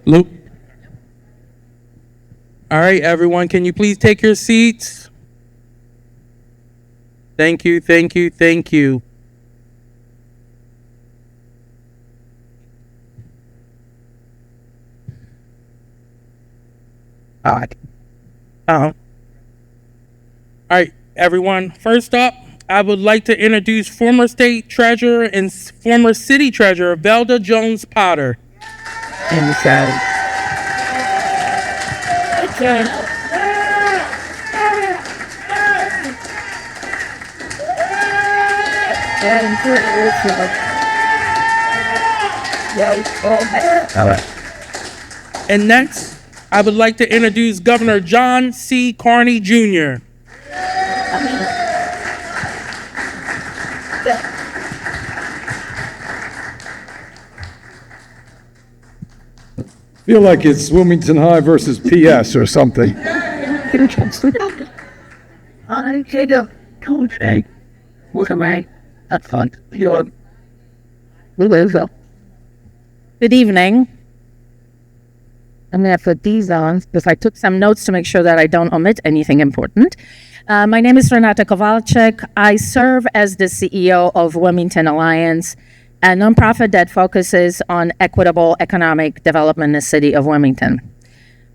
Luke. All right, everyone, can you please take your seats? Thank you, thank you, thank you. All right, everyone. First up, I would like to introduce former state treasurer and former city treasurer Velda Jones Potter. And next, I would like to introduce Governor John C. Carney Jr. Feel like it's Wilmington High versus PS or something. Good evening. I'm going to put these on because I took some notes to make sure that I don't omit anything important. My name is Renata Kowalczyk. I serve as the CEO of Wilmington Alliance, a nonprofit that focuses on equitable economic development in the city of Wilmington.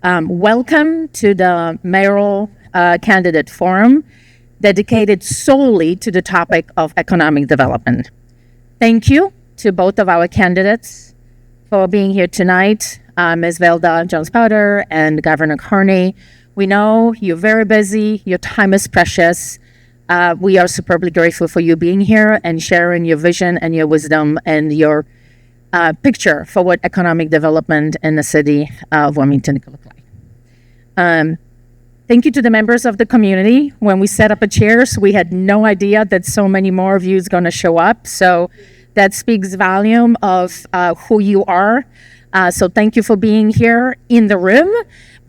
Welcome to the Mayoral Candidate Forum, dedicated solely to the topic of economic development. Thank you to both of our candidates for being here tonight, Ms. Velda Jones Potter and Governor Carney. We know you're very busy, your time is precious. We are superbly grateful for you being here and sharing your vision and your wisdom and your picture for what economic development in the city of Wilmington could look like. Thank you to the members of the community. When we set up a chairs, we had no idea that so many more of you is going to show up. So that speaks volume of who you are. So thank you for being here in the room,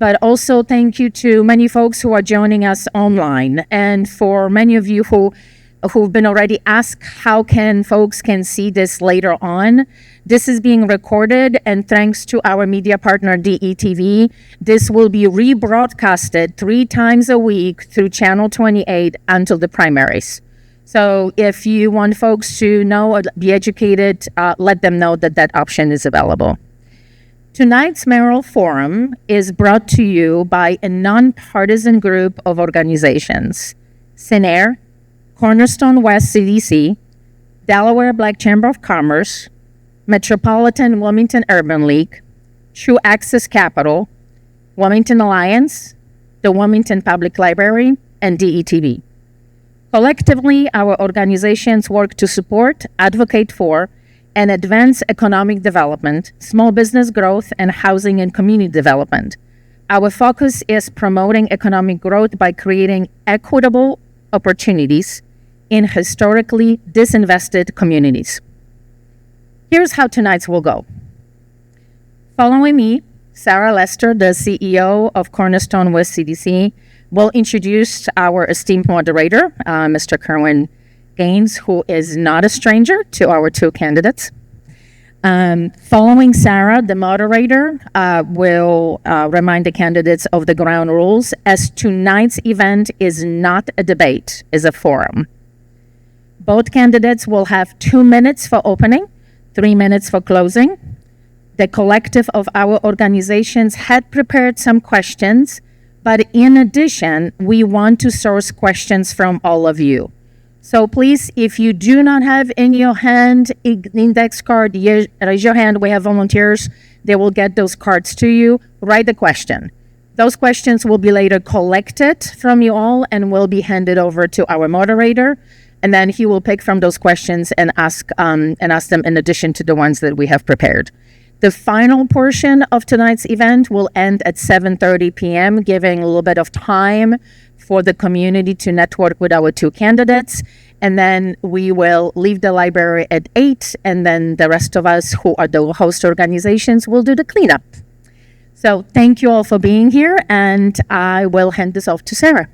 but also thank you to many folks who are joining us online. And for many of you who've been already asked how folks can see this later on, this is being recorded, and thanks to our media partner DETV, this will be rebroadcasted 3 times a week through Channel 28 until the primaries. So if you want folks to know or be educated, let them know that that option is available. Tonight's Mayoral Forum is brought to you by a nonpartisan group of organizations: CINAIR, Cornerstone West CDC, Delaware Black Chamber of Commerce, Metropolitan Wilmington Urban League, True Access Capital, Wilmington Alliance, the Wilmington Public Library, and DETV. Collectively, our organizations work to support, advocate for, and advance economic development, small business growth, and housing and community development. Our focus is promoting economic growth by creating equitable opportunities in historically disinvested communities. Here's how tonight's will go. Following me, Sarah Lester, the CEO of Cornerstone West CDC, will introduce our esteemed moderator, Mr. Kerwin Gaines, who is not a stranger to our 2 candidates. Following Sarah, the moderator will remind the candidates of the ground rules, as tonight's event is not a debate, it's a forum. Both candidates will have 2 minutes for opening, 3 minutes for closing. The collective of our organizations had prepared some questions, but in addition, we want to source questions from all of you. So please, if you do not have in your hand an index card, raise your hand. We have volunteers. They will get those cards to you. Write the question. Those questions will be later collected from you all and will be handed over to our moderator. And then he will pick from those questions and ask them in addition to the ones that we have prepared. The final portion of tonight's event will end at 7:30 p.m., giving a little bit of time for the community to network with our 2 candidates. And then we will leave the library at 8, and then the rest of us who are the host organizations will do the cleanup. So thank you all for being here, and I will hand this off to Sarah.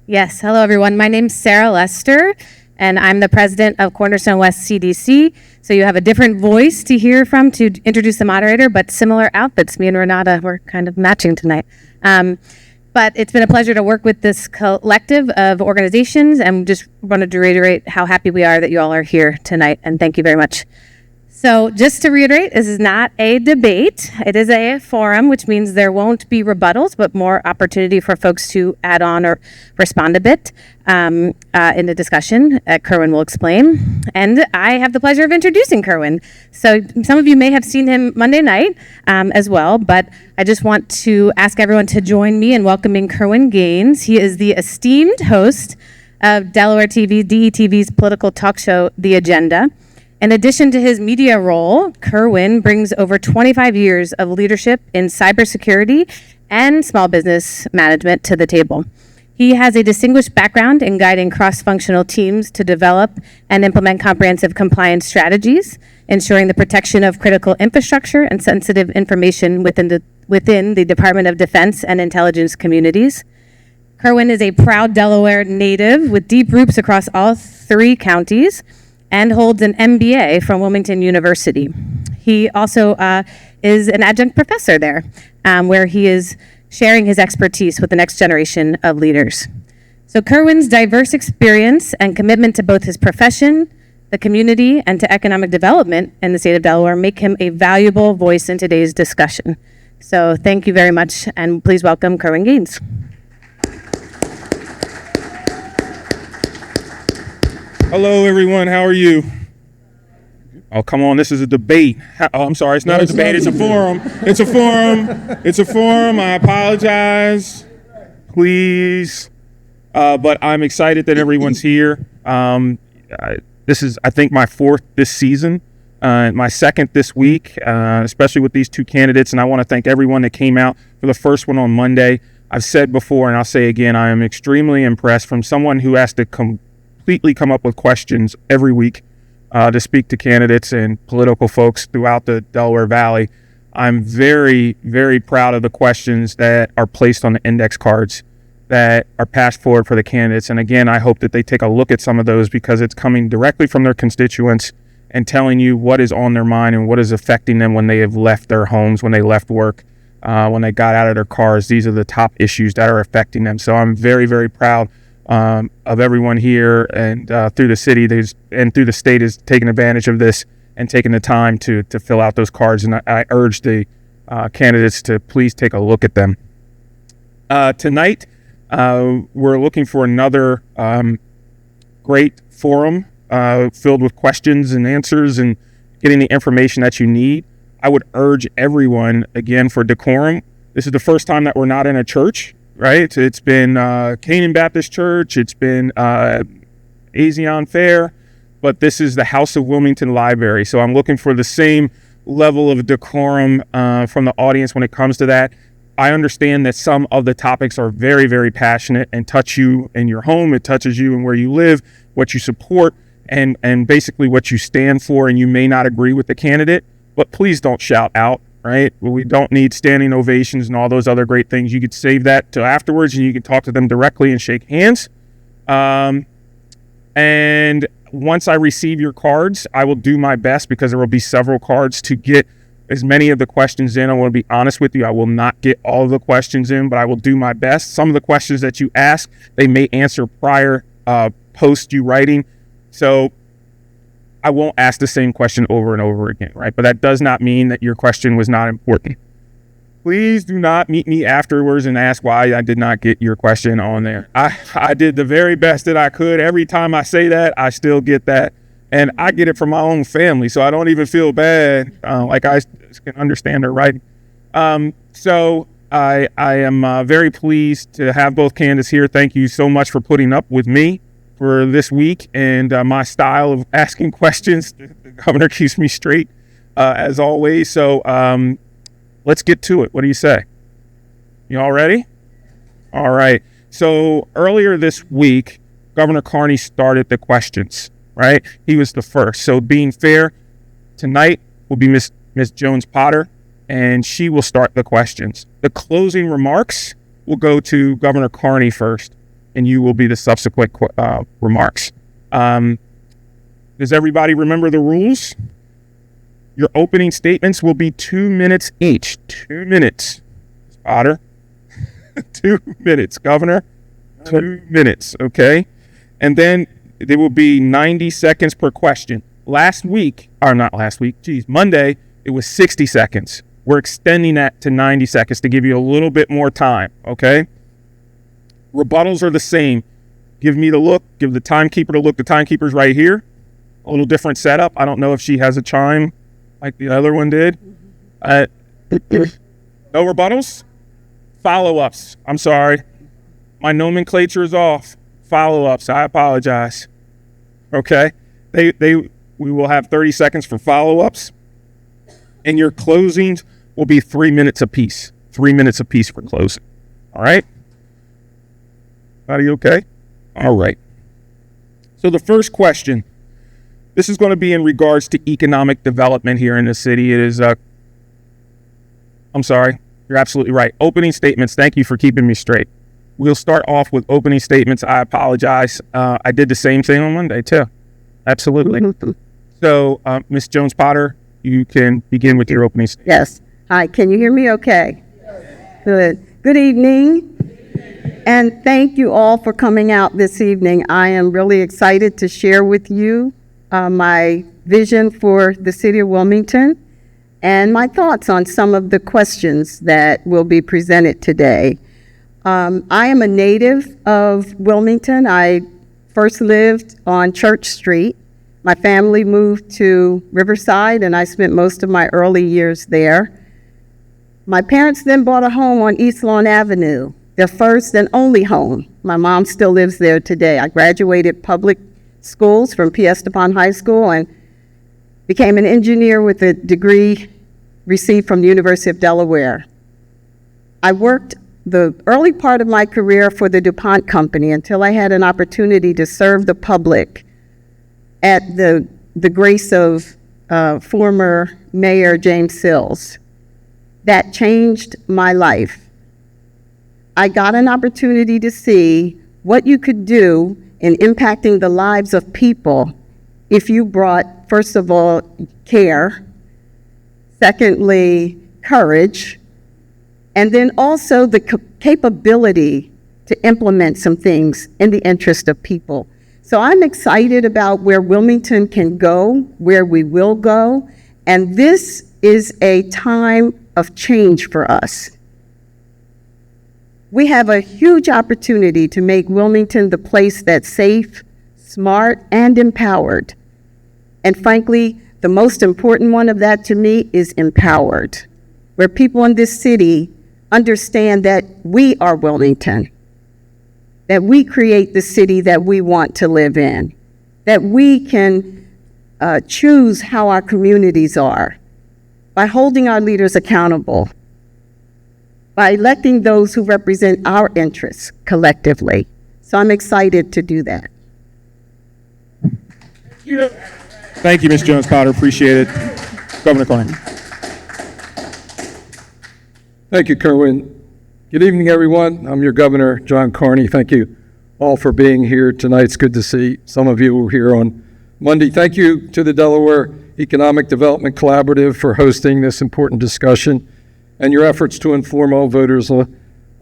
Yes, hello everyone. My name's Sarah Lester. and I'm the president of Cornerstone West CDC. So you have a different voice to hear from to introduce the moderator, but similar outfits. Me and Renata, we're kind of matching tonight. But it's been a pleasure to work with this collective of organizations, and just wanted to reiterate how happy we are that you all are here tonight, and thank you very much. So just to reiterate, this is not a debate. It is a forum, which means there won't be rebuttals, but more opportunity for folks to add on or respond a bit in the discussion. Kerwin will explain. And I have the pleasure of introducing Kerwin. So some of you may have seen him Monday night as well, but I just want to ask everyone to join me in welcoming Kerwin Gaines. He is the esteemed host of Delaware DETV's political talk show, The Agenda. In addition to his media role, Kerwin brings over 25 years of leadership in cybersecurity and small business management to the table. He has a distinguished background in guiding cross-functional teams to develop and implement comprehensive compliance strategies, ensuring the protection of critical infrastructure and sensitive information within the Department of Defense and intelligence communities. Kerwin is a proud Delaware native with deep roots across all 3 counties, and holds an MBA from Wilmington University. He also is an adjunct professor there, where he is sharing his expertise with the next generation of leaders. So Kerwin's diverse experience and commitment to both his profession, the community, and to economic development in the state of Delaware make him a valuable voice in today's discussion. So thank you very much, and please welcome Kerwin Gaines. Hello, everyone. How are you? Oh, come on. This is a debate. Oh, I'm sorry. It's not a debate. It's a forum. It's a forum. It's a forum. I apologize. Please. But I'm excited that everyone's here. This is, I think, my 4th this season, my 2nd this week, especially with these 2 candidates. And I want to thank everyone that came out for the first one on Monday. I've said before, and I'll say again, I am extremely impressed from someone who has to completely come up with questions every week to speak to candidates and political folks throughout the Delaware Valley. I'm very, very proud of the questions that are placed on the index cards that are passed forward for the candidates. And again, I hope that they take a look at some of those, because it's coming directly from their constituents and telling you what is on their mind and what is affecting them when they have left their homes, when they left work, when they got out of their cars. These are the top issues that are affecting them. So I'm very, very proud of everyone here and through the city and through the state is taking advantage of this and taking the time to fill out those cards. And I urge the candidates to please take a look at them. Tonight, we're looking for another great forum filled with questions and answers and getting the information that you need. I would urge everyone, again, for decorum. This is the first time that we're not in a church. Right? It's been Canaan Baptist Church. It's been Azion Fair, but this is the House of Wilmington Library. So I'm looking for the same level of decorum from the audience when it comes to that. I understand that some of the topics are very, very passionate and touch you in your home. It touches you and where you live, what you support, and basically what you stand for, and you may not agree with the candidate, but please don't shout out. Right? Well, we don't need standing ovations and all those other great things. You could save that till afterwards, and you can talk to them directly and shake hands. And once I receive your cards, I will do my best, because there will be several cards, to get as many of the questions in. I want to be honest with you. I will not get all of the questions in, but I will do my best. Some of the questions that you ask, they may answer prior post you writing. So I won't ask the same question over and over again, right? But that does not mean that your question was not important. Please do not meet me afterwards and ask why I did not get your question on there. I did the very best that I could. Every time I say that, I still get that. And I get it from my own family, so I don't even feel bad. Like I can understand their writing. So I am very pleased to have both candidates here. Thank you so much for putting up with me for this week and my style of asking questions. The governor keeps me straight as always. So let's get to it. What do you say? You all ready? All right. So earlier this week, Governor Carney started the questions, right? He was the first. So being fair, tonight will be Miss Jones Potter, and she will start the questions. The closing remarks will go to Governor Carney first, and you will be the subsequent remarks. Does everybody remember the rules? Your opening statements will be 2 minutes each. 2 minutes. Otter. 2 minutes. Governor. 2 minutes. Okay. And then there will be 90 seconds per question. Monday, it was 60 seconds. We're extending that to 90 seconds to give you a little bit more time. Okay. Rebuttals are the same. Give me the look. Give the timekeeper the look. The timekeeper's right here. A little different setup. I don't know if she has a chime like the other one did. No rebuttals? Follow-ups. I'm sorry. My nomenclature is off. Follow-ups. I apologize. Okay? We will have 30 seconds for follow-ups. And your closings will be 3 minutes apiece. 3 minutes apiece for closing. All right? Are you okay? All right. So the first question, this is going to be in regards to economic development here in the city. It is, I'm sorry, you're absolutely right. Opening statements, thank you for keeping me straight. We'll start off with opening statements. I apologize. I did the same thing on Monday, too. Absolutely. So, Ms. Jones-Potter, you can begin with your opening statement. Yes. Hi, can you hear me okay? Good. Good evening. And thank you all for coming out this evening. I am really excited to share with you my vision for the city of Wilmington and my thoughts on some of the questions that will be presented today. I am a native of Wilmington. I first lived on Church Street. My family moved to Riverside, and I spent most of my early years there. My parents then bought a home on East Lawn Avenue, their first and only home. My mom still lives there today. I graduated public schools from P.S. DePon High School and became an engineer with a degree received from the University of Delaware. I worked the early part of my career for the DuPont Company until I had an opportunity to serve the public at the grace of former Mayor James Sills. That changed my life. I got an opportunity to see what you could do in impacting the lives of people if you brought, first of all, care, secondly, courage, and then also the capability to implement some things in the interest of people. So I'm excited about where Wilmington can go, where we will go, and this is a time of change for us. We have a huge opportunity to make Wilmington the place that's safe, smart, and empowered. And frankly, the most important one of that to me is empowered, where people in this city understand that we are Wilmington, that we create the city that we want to live in, that we can choose how our communities are by holding our leaders accountable, by electing those who represent our interests collectively. So I'm excited to do that. Thank you, Ms. Jones-Potter. Appreciate it. Governor Carney. Thank you, Kerwin. Good evening, everyone. I'm your Governor, John Carney. Thank you all for being here tonight. It's good to see some of you were here on Monday. Thank you to the Delaware Economic Development Collaborative for hosting this important discussion and your efforts to inform all voters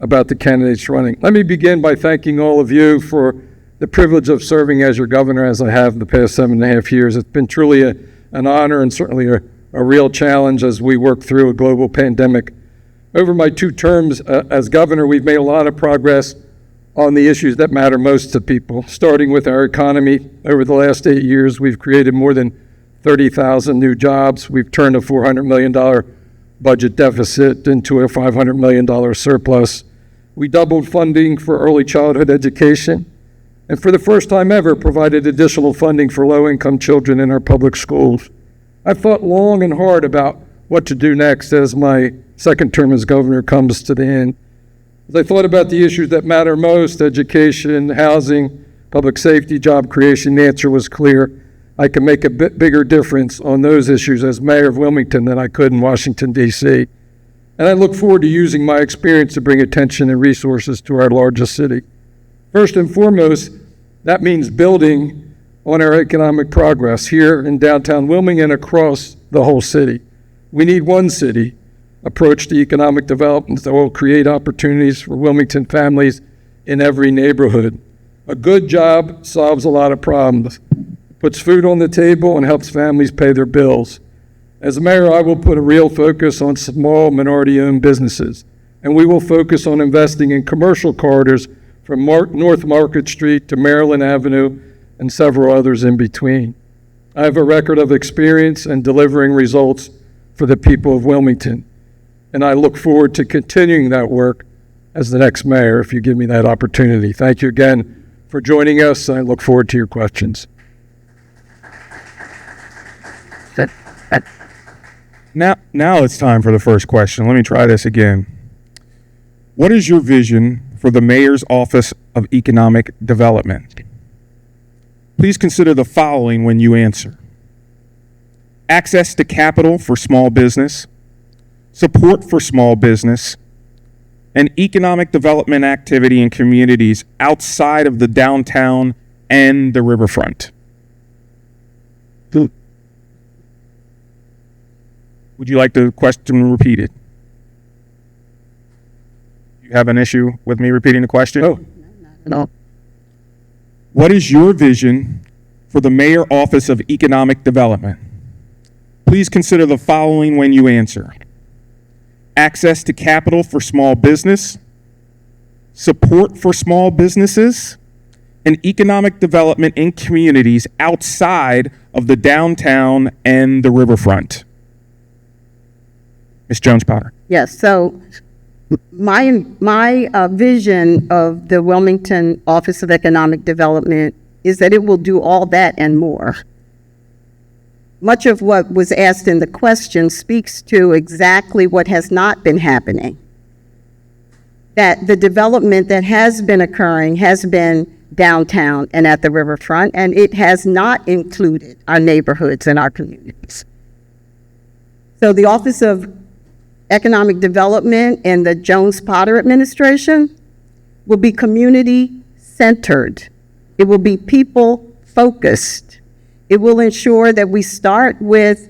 about the candidates running. Let me begin by thanking all of you for the privilege of serving as your governor, as I have the past 7.5 years. It's been truly an honor and certainly a real challenge as we work through a global pandemic. Over my 2 terms as governor, we've made a lot of progress on the issues that matter most to people, starting with our economy. Over the last 8 years, we've created more than 30,000 new jobs. We've turned a $400 million budget deficit into a $500 million surplus. We doubled funding for early childhood education, and for the first time ever, provided additional funding for low-income children in our public schools. I've thought long and hard about what to do next as my second term as governor comes to the end. As I thought about the issues that matter most, education, housing, public safety, job creation, the answer was clear. I can make a bit bigger difference on those issues as mayor of Wilmington than I could in Washington, D.C. And I look forward to using my experience to bring attention and resources to our largest city. First and foremost, that means building on our economic progress here in downtown Wilmington and across the whole city. We need one city approach to economic development that will create opportunities for Wilmington families in every neighborhood. A good job solves a lot of problems, puts food on the table, and helps families pay their bills. As mayor, I will put a real focus on small minority-owned businesses, and we will focus on investing in commercial corridors from North Market Street to Maryland Avenue and several others in between. I have a record of experience in delivering results for the people of Wilmington, and I look forward to continuing that work as the next mayor if you give me that opportunity. Thank you again for joining us. I look forward to your questions. Now it's time for the first question. Let me try this again. What is your vision for the Mayor's Office of Economic Development? Please consider the following when you answer. Access to capital for small business, support for small business, and economic development activity in communities outside of the downtown and the riverfront. Would you like the question repeated? You have an issue with me repeating the question? Oh, No. What is your vision for the Mayor Office of Economic Development? Please consider the following when you answer. Access to capital for small business, support for small businesses, and economic development in communities outside of the downtown and the riverfront. Ms. Jones-Potter. Yes, so my vision of the Wilmington Office of Economic Development is that it will do all that and more. Much of what was asked in the question speaks to exactly what has not been happening. That the development that has been occurring has been downtown and at the riverfront, and it has not included our neighborhoods and our communities. So the Office of Economic Development and the Jones-Potter administration will be community-centered. It will be people-focused. It will ensure that we start with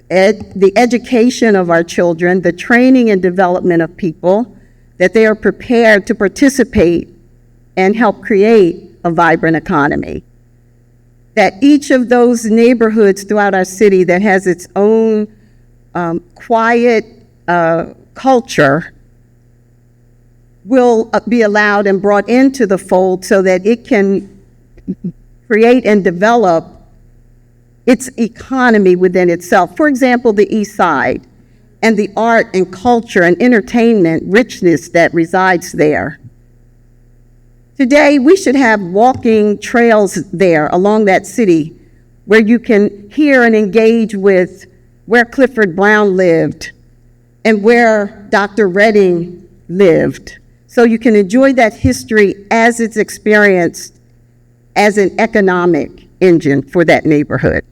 the education of our children, the training and development of people, that they are prepared to participate and help create a vibrant economy. That each of those neighborhoods throughout our city that has its own quiet culture will be allowed and brought into the fold so that it can create and develop its economy within itself. For example, the East Side and the art and culture and entertainment richness that resides there. Today, we should have walking trails there along that city where you can hear and engage with where Clifford Brown lived and where Dr. Redding lived. So you can enjoy that history as it's experienced as an economic engine for that neighborhood.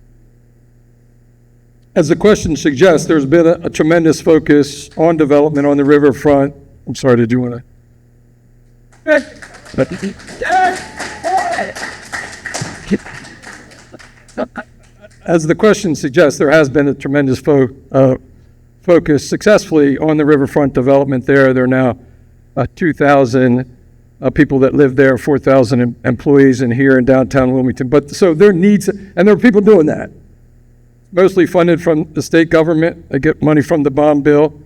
as the question suggests, there's been a tremendous focus on development on the riverfront. I'm sorry, did you want to? As the question suggests, there has been a tremendous focus successfully on the riverfront development there. There are now 2,000 people that live there, 4,000 employees in here in downtown Wilmington. But so there needs, and there are people doing that. Mostly funded from the state government. They get money from the bond bill.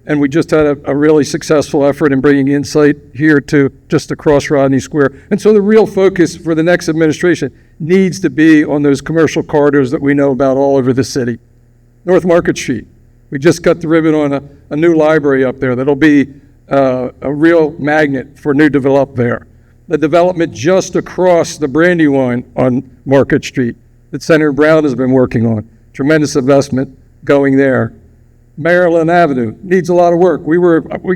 And we just had a really successful effort in bringing Insight here to just across Rodney Square. And so the real focus for the next administration needs to be on those commercial corridors that we know about all over the city. North Market Street. We just cut the ribbon on a new library up there that'll be a real magnet for new development there. The development just across the Brandywine on Market Street that Senator Brown has been working on. Tremendous investment going there. Maryland Avenue needs a lot of work. We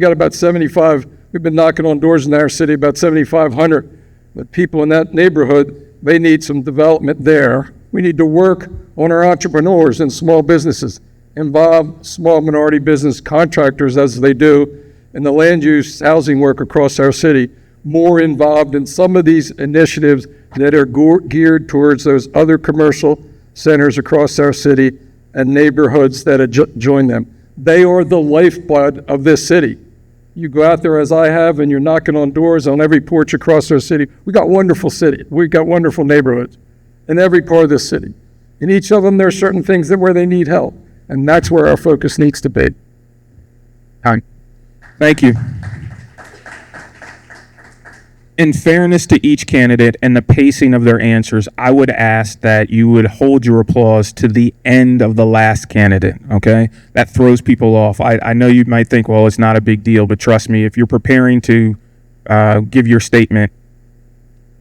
got about 75, we've been knocking on doors in our city, about 7,500. But people in that neighborhood, they need some development there. We need to work on our entrepreneurs and small businesses, involve small minority business contractors as they do in the land use housing work across our city. more involved in some of these initiatives that are geared towards those other commercial centers across our city and neighborhoods that join them. They are the lifeblood of this city. You go out there as I have and you're knocking on doors on every porch across our city. We got wonderful city. We got wonderful neighborhoods in every part of this city. In each of them, there are certain things that where they need help. And that's where our focus needs to be. Thank you. In fairness to each candidate and the pacing of their answers, I would ask that you would hold your applause to the end of the last candidate, okay? That throws people off. I know you might think, well, it's not a big deal, but trust me, if you're preparing to give your statement,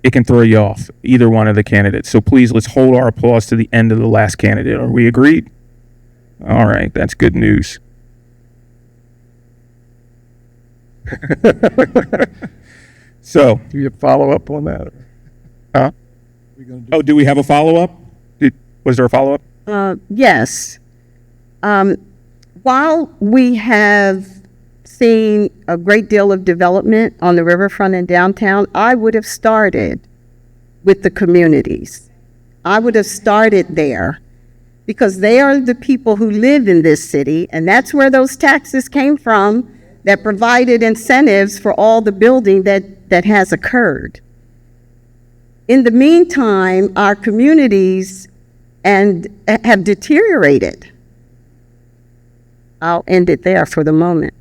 it can throw you off, either one of the candidates. So please, let's hold our applause to the end of the last candidate. Are we agreed? All right, that's good news. So, Do you follow up on that? huh? Oh, do we have a follow-up? Was there a follow-up? Yes. While we have seen a great deal of development on the riverfront and downtown, I would have started with the communities. I would have started there because they are the people who live in this city, and that's where those taxes came from that provided incentives for all the building that has occurred. In the meantime, our communities have deteriorated. I'll end it there for the moment.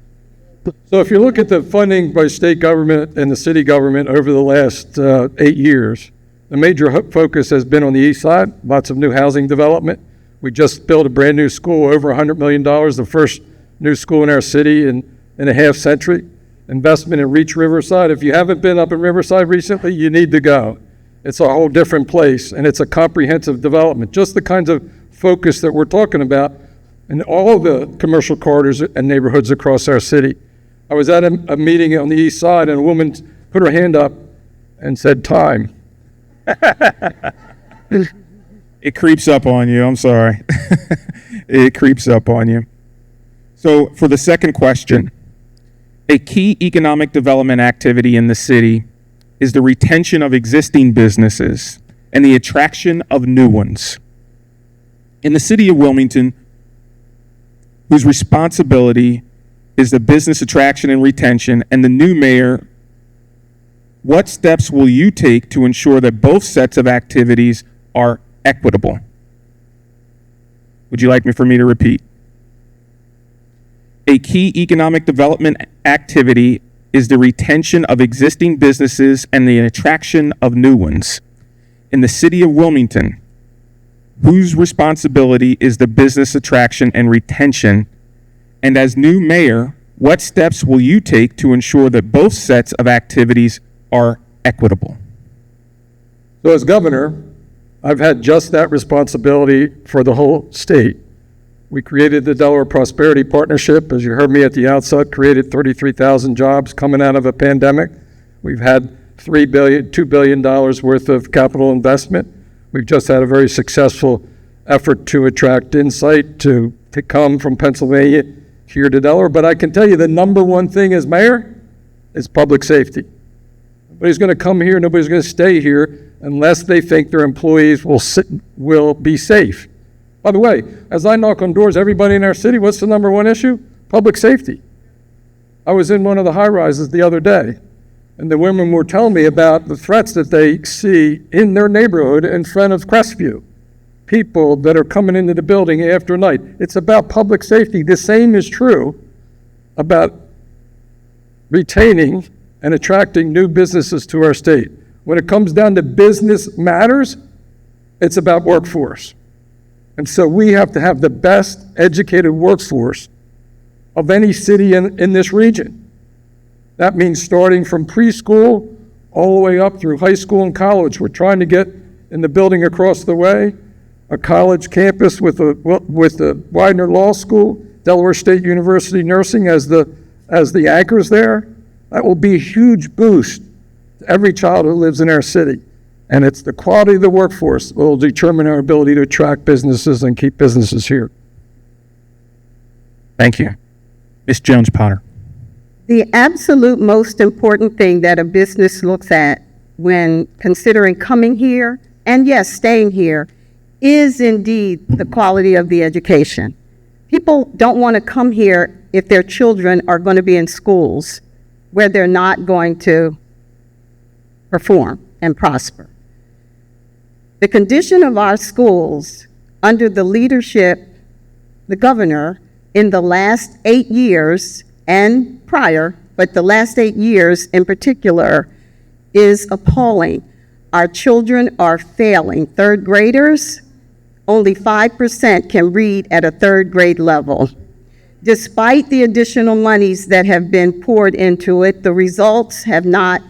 So if you look at the funding by state government and the city government over the last 8 years, the major focus has been on the east side, lots of new housing development. We just built a brand new school, over $100 million, the first new school in our city in a half century. Investment in Reach Riverside. If you haven't been up in Riverside recently, you need to go. It's a whole different place, and it's a comprehensive development. Just the kinds of focus that we're talking about in all the commercial corridors and neighborhoods across our city. I was at a meeting on the east side, and a woman put her hand up and said, "Time." It creeps up on you. I'm sorry. It creeps up on you. So for the second question, a key economic development activity in the city is the retention of existing businesses and the attraction of new ones. In the city of Wilmington, whose responsibility is the business attraction and retention, and the new mayor, what steps will you take to ensure that both sets of activities are equitable? Would you like for me to repeat? A key economic development activity is the retention of existing businesses and the attraction of new ones. In the city of Wilmington, whose responsibility is the business attraction and retention, and as new mayor, what steps will you take to ensure that both sets of activities are equitable? So as governor, I've had just that responsibility for the whole state. We created the Delaware Prosperity Partnership, as you heard me at the outset, created 33,000 jobs coming out of a pandemic. We've had $2 billion worth of capital investment. We've just had a very successful effort to attract insight to come from Pennsylvania here to Delaware. But I can tell you the number one thing as mayor is public safety. Nobody's going to come here, nobody's going to stay here unless they think their employees will be safe. By the way, as I knock on doors, everybody in our city, what's the number one issue? Public safety. I was in one of the high-rises the other day, and the women were telling me about the threats that they see in their neighborhood in front of Crestview. People that are coming into the building after night. It's about public safety. The same is true about retaining and attracting new businesses to our state. When it comes down to business matters, it's about workforce. And so we have to have the best educated workforce of any city in this region. That means starting from preschool all the way up through high school and college. We're trying to get in the building across the way a college campus with the Widener Law School, Delaware State University Nursing as the anchors there. That will be a huge boost to every child who lives in our city. And it's the quality of the workforce that will determine our ability to attract businesses and keep businesses here. Thank you. Ms. Jones-Potter. The absolute most important thing that a business looks at when considering coming here, and yes, staying here, is indeed the quality of the education. People don't want to come here if their children are going to be in schools where they're not going to perform and prosper. The condition of our schools under the leadership, the governor, in the last 8 years and prior, but the last 8 years in particular, is appalling. Our children are failing. Third graders, only 5% can read at a third grade level. Despite the additional monies that have been poured into it, the results have not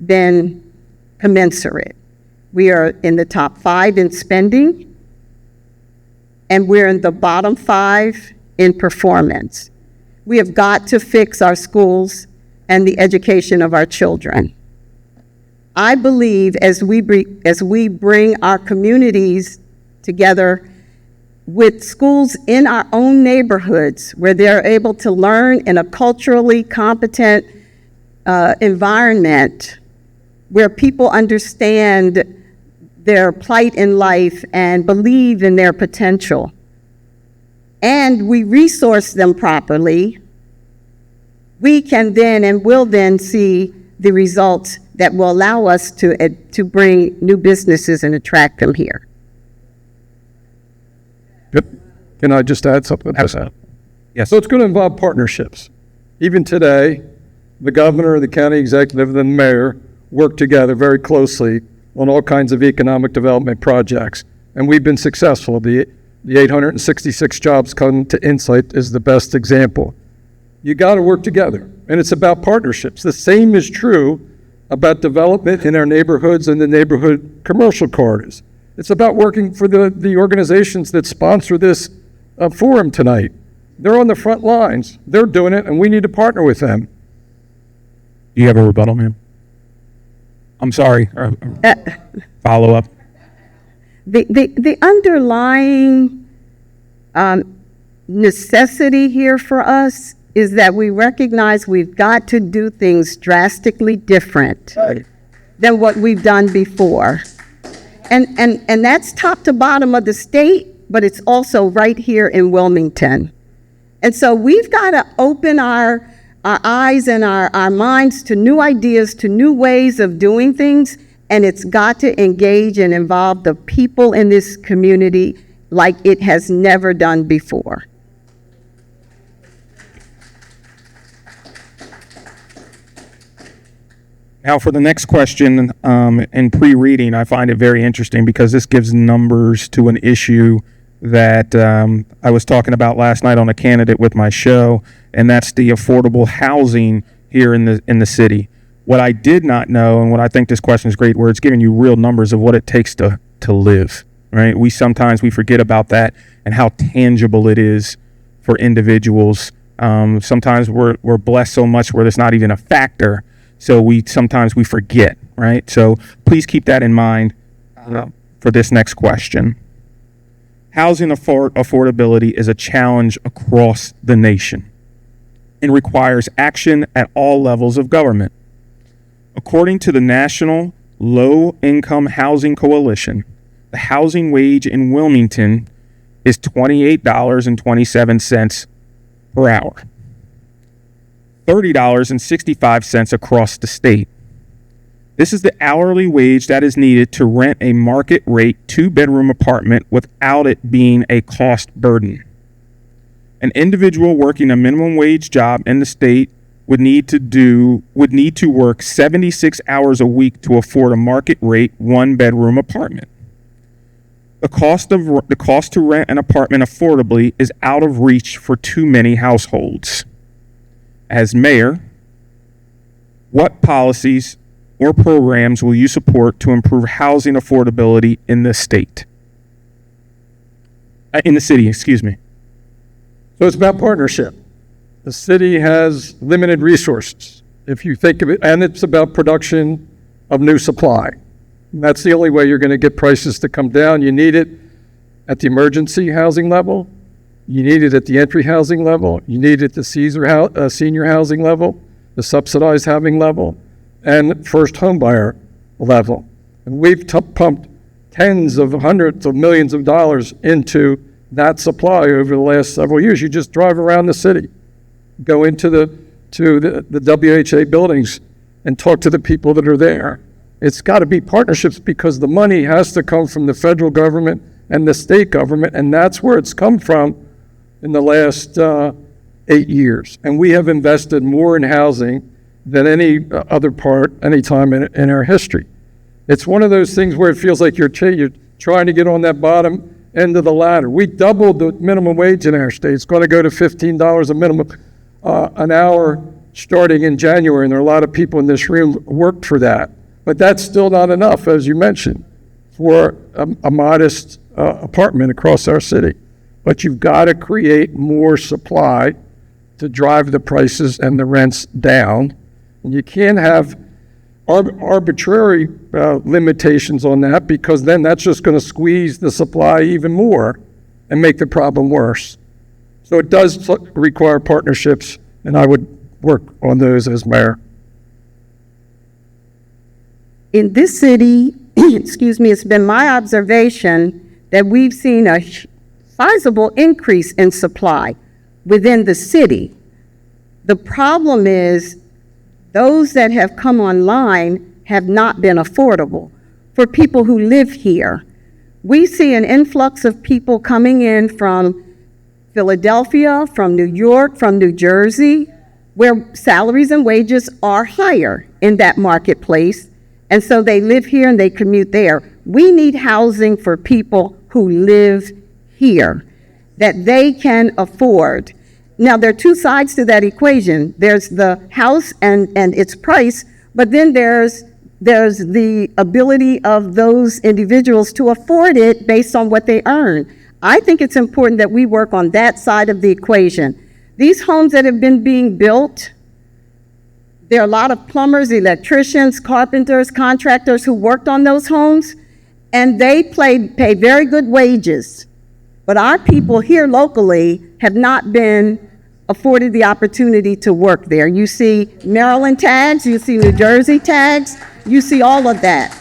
been commensurate. We are in the top 5 in spending, and we're in the bottom 5 in performance. We have got to fix our schools and the education of our children. I believe as we bring our communities together with schools in our own neighborhoods where they're able to learn in a culturally competent environment, where people understand their plight in life and believe in their potential, and we resource them properly, we can then and will then see the results that will allow us to bring new businesses and attract them here. Good. Can I just add something to that? Yes. So it's going to involve partnerships. Even today, the governor, the county executive, and the mayor work together very closely on all kinds of economic development projects, and we've been successful. The 866 jobs come to Insight is the best example. You got to work together, and it's about partnerships. The same is true about development in our neighborhoods and the neighborhood commercial corridors. It's about working for the organizations that sponsor this forum tonight. They're on the front lines. They're doing it, and we need to partner with them. Do you have a rebuttal, ma'am? I'm sorry. Follow up. The underlying necessity here for us is that we recognize we've got to do things drastically different than what we've done before. And that's top to bottom of the state, but it's also right here in Wilmington. And so we've got to open our eyes and our minds to new ideas, to new ways of doing things, and it's got to engage and involve the people in this community like it has never done before. Now, for the next question, in pre-reading, I find it very interesting because this gives numbers to an issue that I was talking about last night on a candidate with my show, and that's the affordable housing here in the city. What I did not know, and what I think this question is great, where it's giving you real numbers of what it takes to live, right? Sometimes we forget about that and how tangible it is for individuals. Sometimes we're blessed so much where it's not even a factor. So sometimes we forget, right? So please keep that in mind for this next question. Housing affordability is a challenge across the nation and requires action at all levels of government. According to the National Low Income Housing Coalition, the housing wage in Wilmington is $28.27 per hour. $30.65 across the state. This is the hourly wage that is needed to rent a market rate 2-bedroom apartment without it being a cost burden. An individual working a minimum wage job in the state would need to work 76 hours a week to afford a market rate 1-bedroom apartment. The cost to rent an apartment affordably is out of reach for too many households. As mayor, what policies or programs will you support to improve housing affordability in the state? In the city, excuse me. So it's about partnership. The city has limited resources, if you think of it, and it's about production of new supply. And that's the only way you're going to get prices to come down. You need it at the emergency housing level. You need it at the entry housing level. You need it at the senior housing level, the subsidized housing level, and first home buyer level. And we've pumped tens of hundreds of millions of dollars into that supply over the last several years. You just drive around the city, go into the WHA buildings and talk to the people that are there. It's got to be partnerships because the money has to come from the federal government and the state government, and that's where it's come from in the last 8 years. And we have invested more in housing than any time in our history. It's one of those things where it feels like you're trying to get on that bottom end of the ladder. We doubled the minimum wage in our state. It's going to go to $15 a minimum an hour starting in January, and there are a lot of people in this room worked for that. But that's still not enough, as you mentioned, for a modest apartment across our city. But you've got to create more supply to drive the prices and the rents down. And you can't have arbitrary limitations on that, because then that's just going to squeeze the supply even more and make the problem worse. So it does require partnerships, and I would work on those as mayor. In this city, it's been my observation that we've seen a sizable increase in supply within the city. The problem is those that have come online have not been affordable for people who live here. We see an influx of people coming in from Philadelphia, from New York, from New Jersey, where salaries and wages are higher in that marketplace. And so they live here and they commute there. We need housing for people who live here that they can afford. Now, there are two sides to that equation. There's the house and its price, but then there's the ability of those individuals to afford it based on what they earn. I think it's important that we work on that side of the equation. These homes that have been being built, there are a lot of plumbers, electricians, carpenters, contractors who worked on those homes, and they pay very good wages. But our people here locally have not been afforded the opportunity to work there. You see Maryland tags, you see New Jersey tags, you see all of that.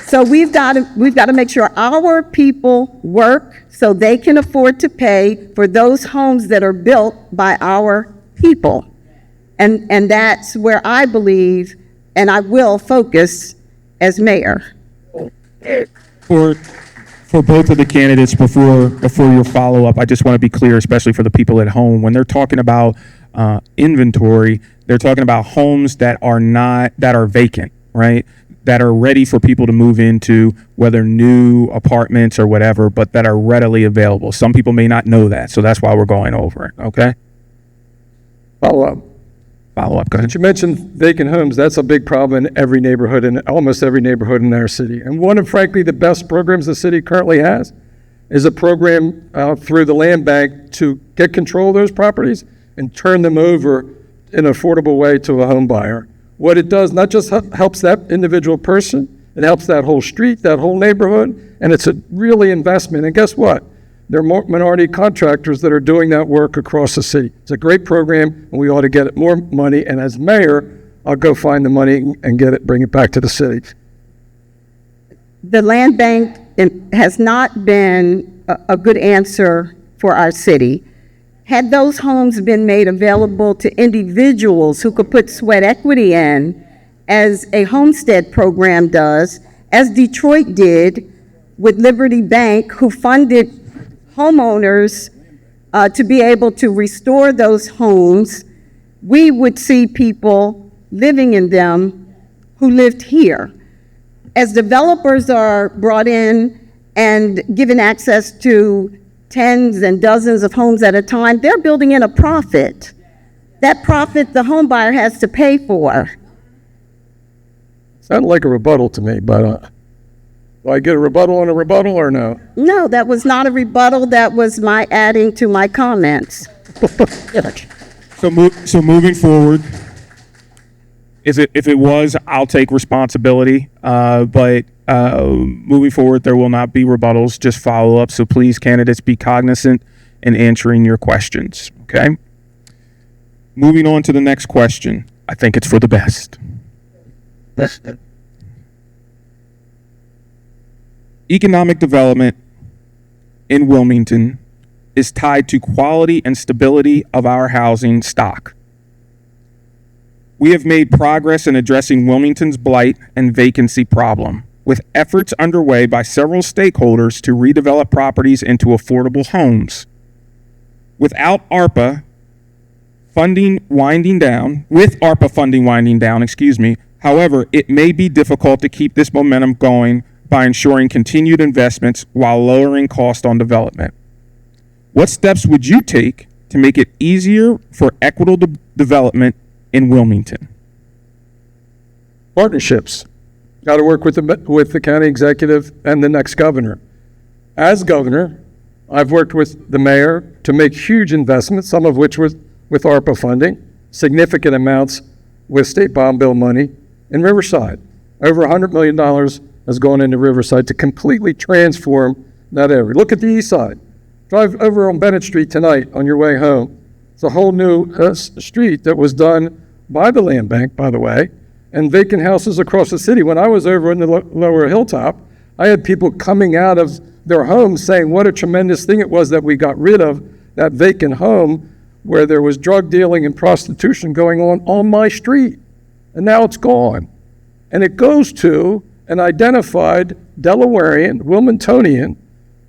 So we've got to make sure our people work so they can afford to pay for those homes that are built by our people. And that's where I believe, and I will focus as mayor. For both of the candidates, before your follow-up, I just want to be clear, especially for the people at home, when they're talking about inventory, they're talking about homes that are vacant, right? That are ready for people to move into, whether new apartments or whatever, but that are readily available. Some people may not know that, so that's why we're going over it, okay? Follow-up. Go ahead. You mentioned vacant homes. That's a big problem in every neighborhood, in almost every neighborhood in our city. And one of, frankly, the best programs the city currently has is a program through the land bank to get control of those properties and turn them over in an affordable way to a home buyer. What it does, not just helps that individual person, it helps that whole street, that whole neighborhood, and it's a really investment. And guess what? There are more minority contractors that are doing that work across the city. It's a great program, and we ought to get it more money. And as mayor, I'll go find the money and bring it back to the city. The land bank has not been a good answer for our city. Had those homes been made available to individuals who could put sweat equity in, as a homestead program does, as Detroit did with Liberty Bank, who funded homeowners to be able to restore those homes, we would see people living in them who lived here. As developers are brought in and given access to tens and dozens of homes at a time, they're building in a profit. That profit the home buyer has to pay for. Sounded like a rebuttal to me, but do I get a rebuttal on a rebuttal or no? No, that was not a rebuttal. That was my adding to my comments. So moving forward, if it was, I'll take responsibility. But moving forward, there will not be rebuttals, just follow up. So please, candidates, be cognizant and answering your questions, okay? Moving on to the next question. I think it's for the best. Economic development in Wilmington is tied to quality and stability of our housing stock. We have made progress in addressing Wilmington's blight and vacancy problem, with efforts underway by several stakeholders to redevelop properties into affordable homes. Without ARPA funding winding down, however, it may be difficult to keep this momentum going by ensuring continued investments while lowering cost on development. What steps would you take to make it easier for equitable development in Wilmington? Partnerships. Got to work with the county executive and the next governor. As governor, I've worked with the mayor to make huge investments, some of which was with ARPA funding, significant amounts with state bond bill money in Riverside. Over $100 million has gone into Riverside to completely transform that area. Look at the east side. Drive over on Bennett Street tonight on your way home. It's a whole new street that was done by the land bank, by the way, and vacant houses across the city. When I was over in the lower hilltop, I had people coming out of their homes saying what a tremendous thing it was that we got rid of that vacant home where there was drug dealing and prostitution going on my street. And now it's gone. And it goes to an identified Delawarean, Wilmingtonian,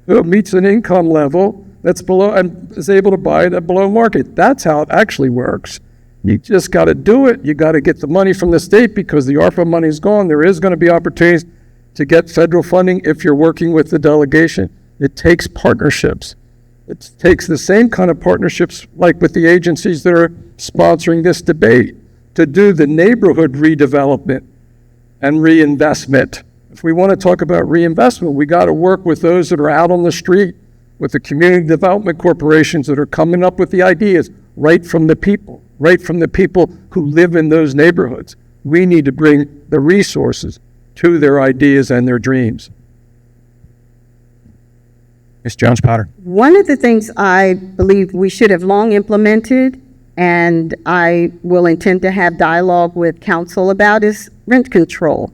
who meets an income level that's below and is able to buy it at below market. That's how it actually works. You just got to do it. You got to get the money from the state because the ARPA money is gone. There is going to be opportunities to get federal funding if you're working with the delegation. It takes partnerships. It takes the same kind of partnerships like with the agencies that are sponsoring this debate to do the neighborhood redevelopment and reinvestment. If we want to talk about reinvestment, we got to work with those that are out on the street, with the community development corporations that are coming up with the ideas right from the people who live in those neighborhoods. We need to bring the resources to their ideas and their dreams. Ms. Jones-Potter. One of the things I believe we should have long implemented, and I will intend to have dialogue with council about, is rent control.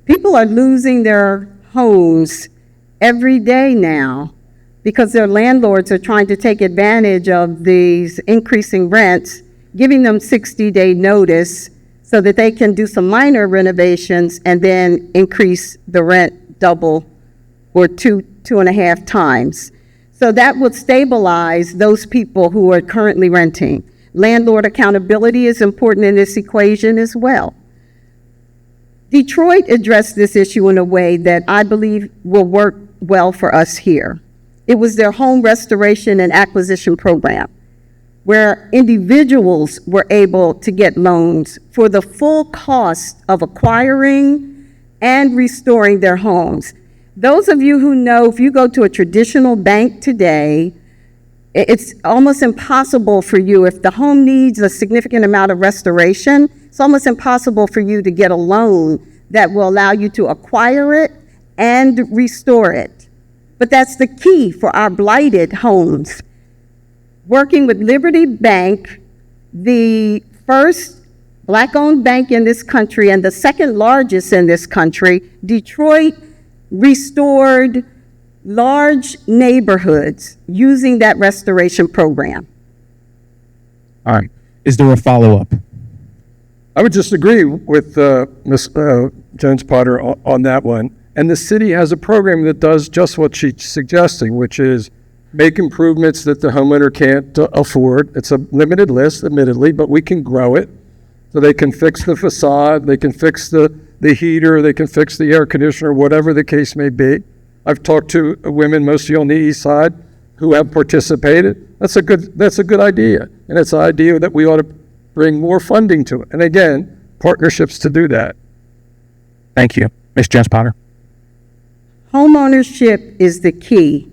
People are losing their homes every day now because their landlords are trying to take advantage of these increasing rents, giving them 60-day notice so that they can do some minor renovations and then increase the rent double or two and a half times. So that would stabilize those people who are currently renting. Landlord accountability is important in this equation as well. Detroit addressed this issue in a way that I believe will work well for us here. It was their home restoration and acquisition program, where individuals were able to get loans for the full cost of acquiring and restoring their homes. Those of you who know, if you go to a traditional bank today, it's almost impossible for you, if the home needs a significant amount of restoration, it's almost impossible for you to get a loan that will allow you to acquire it and restore it. But that's the key for our blighted homes. Working with Liberty Bank, the first Black-owned bank in this country and the second largest in this country, Detroit restored large neighborhoods using that restoration program. All right. Is there a follow-up? I would just agree with Ms. Jones-Potter on that one. And the city has a program that does just what she's suggesting, which is make improvements that the homeowner can't afford. It's a limited list, admittedly, but we can grow it. So they can fix the facade, they can fix the heater, they can fix the air conditioner, whatever the case may be. I've talked to women, mostly on the east side, who have participated. That's a good idea. And it's an idea that we ought to bring more funding to it. And again, partnerships to do that. Thank you. Ms. Jones-Potter. Homeownership is the key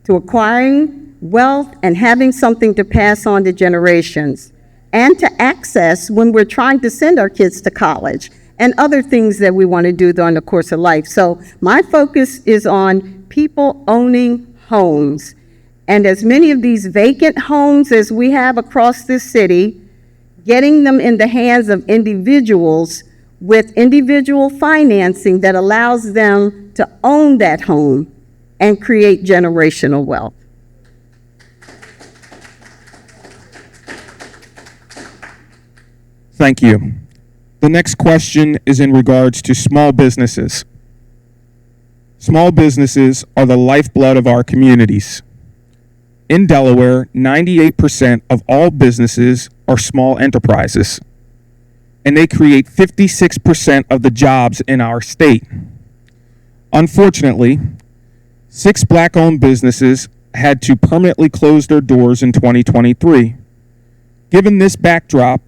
to acquiring wealth and having something to pass on to generations and to access when we're trying to send our kids to college and other things that we want to do during the course of life. So my focus is on people owning homes. And as many of these vacant homes as we have across this city, getting them in the hands of individuals with individual financing that allows them to own that home and create generational wealth. Thank you. The next question is in regards to small businesses. Small businesses are the lifeblood of our communities. In Delaware, 98% of all businesses are small enterprises, and they create 56% of the jobs in our state. Unfortunately, 6 Black-owned businesses had to permanently close their doors in 2023. Given this backdrop,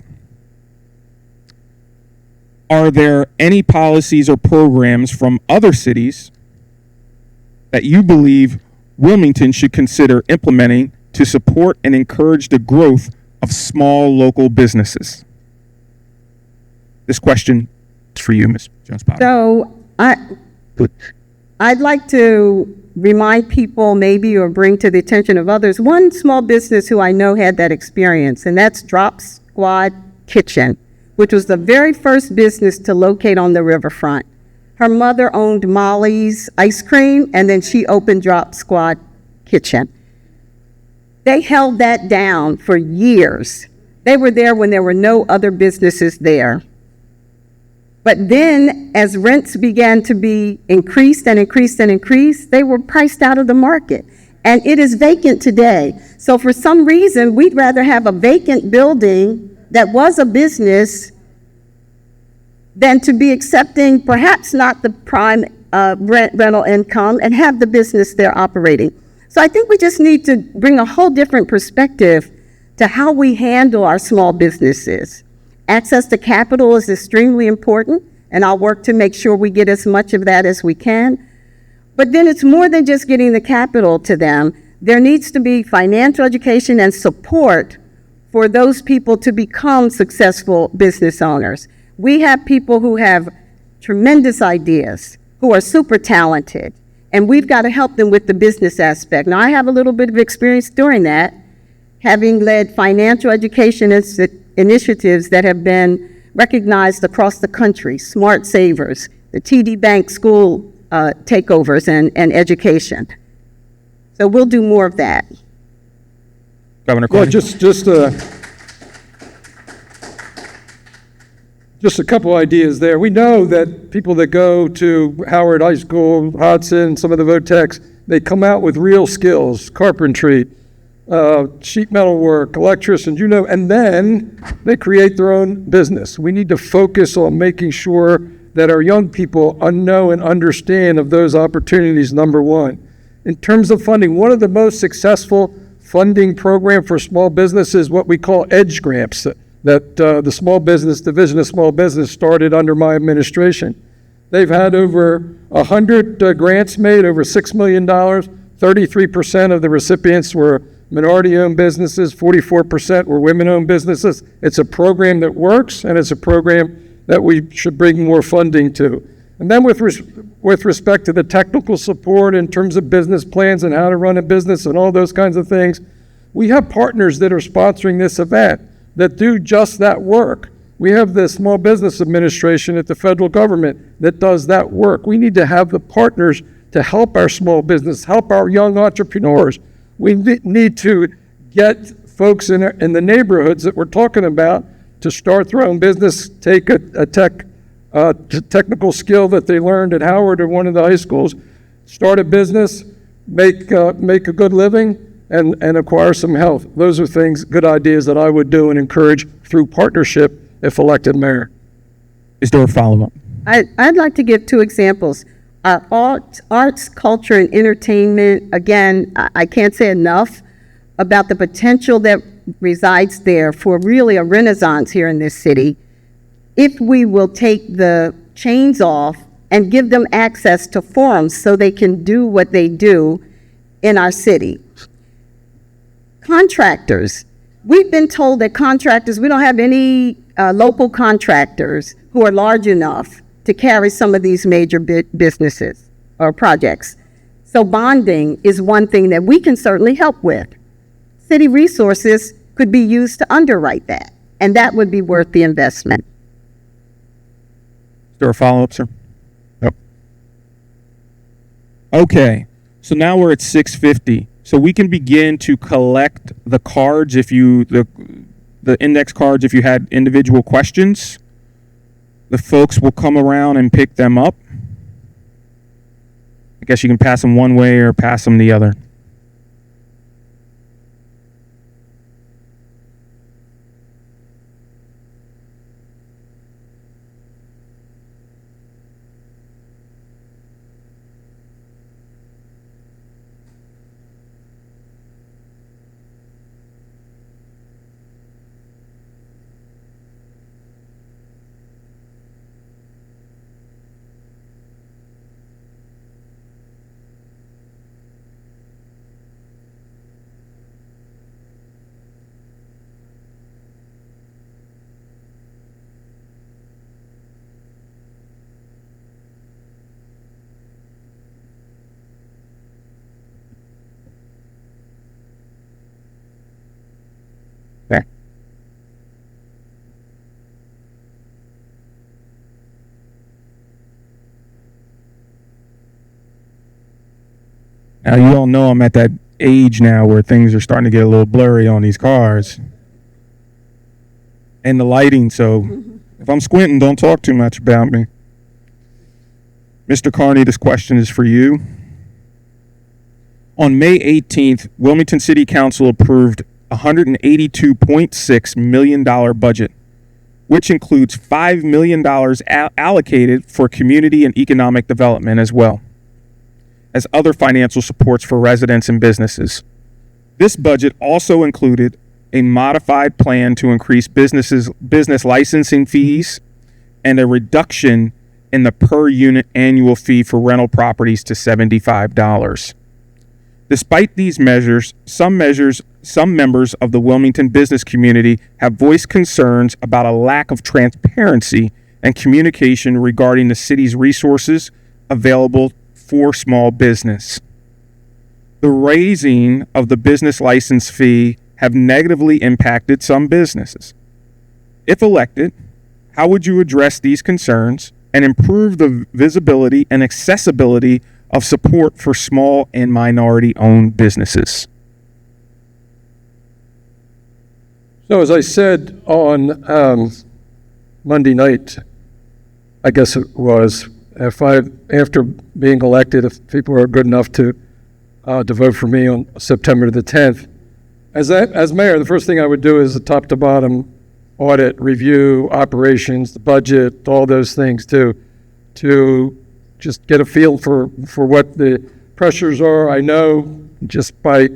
are there any policies or programs from other cities that you believe Wilmington should consider implementing to support and encourage the growth of small local businesses? This question is for you, Ms. Jones-Potter. So I'd like to remind people maybe or bring to the attention of others one small business who I know had that experience, and that's Drop Squad Kitchen, which was the very first business to locate on the riverfront. Her mother owned Molly's Ice Cream, and then she opened Drop Squad Kitchen. They held that down for years. They were there when there were no other businesses there. But then, as rents began to be increased and increased and increased, they were priced out of the market. And it is vacant today. So for some reason, we'd rather have a vacant building that was a business than to be accepting perhaps not the prime rental income and have the business there operating. So I think we just need to bring a whole different perspective to how we handle our small businesses. Access to capital is extremely important, and I'll work to make sure we get as much of that as we can. But then it's more than just getting the capital to them. There needs to be financial education and support for those people to become successful business owners. We have people who have tremendous ideas, who are super talented, and we've got to help them with the business aspect. Now, I have a little bit of experience doing that, having led financial education initiatives that have been recognized across the country, Smart Savers, the TD Bank school takeovers and education. So we'll do more of that. Governor Well, Carney. just a couple ideas there. We know that people that go to Howard High School, Hudson, some of the VOTECs, they come out with real skills, carpentry, sheet metal work, electricians, and then they create their own business. We need to focus on making sure that our young people know and understand of those opportunities, number one. In terms of funding, one of the most successful funding program for small business is what we call EDGE grants that the Small Business Division of Small Business started under my administration. They've had over 100 grants made, over $6 million. 33% of the recipients were minority-owned businesses, 44% were women-owned businesses. It's a program that works, and it's a program that we should bring more funding to. And then with respect to the technical support in terms of business plans and how to run a business and all those kinds of things, we have partners that are sponsoring this event that do just that work. We have the Small Business Administration at the federal government that does that work. We need to have the partners to help our small business, help our young entrepreneurs. We need to get folks in the neighborhoods that we're talking about to start their own business, take a technical skill that they learned at Howard or one of the high schools, start a business, make a good living, and acquire some health. Those are things, good ideas that I would do and encourage through partnership if elected mayor. Is there a follow-up? I'd like to give 2 examples. Arts, culture, and entertainment, again, I can't say enough about the potential that resides there for really a renaissance here in this city if we will take the chains off and give them access to forums so they can do what they do in our city. Contractors. We've been told that we don't have any local contractors who are large enough to carry some of these major businesses or projects. So bonding is one thing that we can certainly help with. City resources could be used to underwrite that, and that would be worth the investment. Is there a follow-up, sir? Yep. Okay, so now we're at 6:50. So we can begin to collect the cards the index cards if you had individual questions. The folks will come around and pick them up. I guess you can pass them one way or pass them the other. Okay. Now you all know I'm at that age now where things are starting to get a little blurry on these cars. And the lighting, so if I'm squinting, don't talk too much about me. Mr. Carney, this question is for you. On May 18th, Wilmington City Council approved a $182.6 million budget, which includes $5 million allocated for community and economic development as well as other financial supports for residents and businesses. This budget also included a modified plan to increase business licensing fees and a reduction in the per unit annual fee for rental properties to $75. Despite these measures, some members of the Wilmington business community have voiced concerns about a lack of transparency and communication regarding the city's resources available for small business. The raising of the business license fee have negatively impacted some businesses. If elected, how would you address these concerns and improve the visibility and accessibility of support for small and minority-owned businesses? So as I said on Monday night, I guess it was, after being elected, if people are good enough to vote for me on September the 10th, as mayor, the first thing I would do is a top to bottom audit, review, operations, the budget, all those things to just get a feel for what the pressures are. I know just by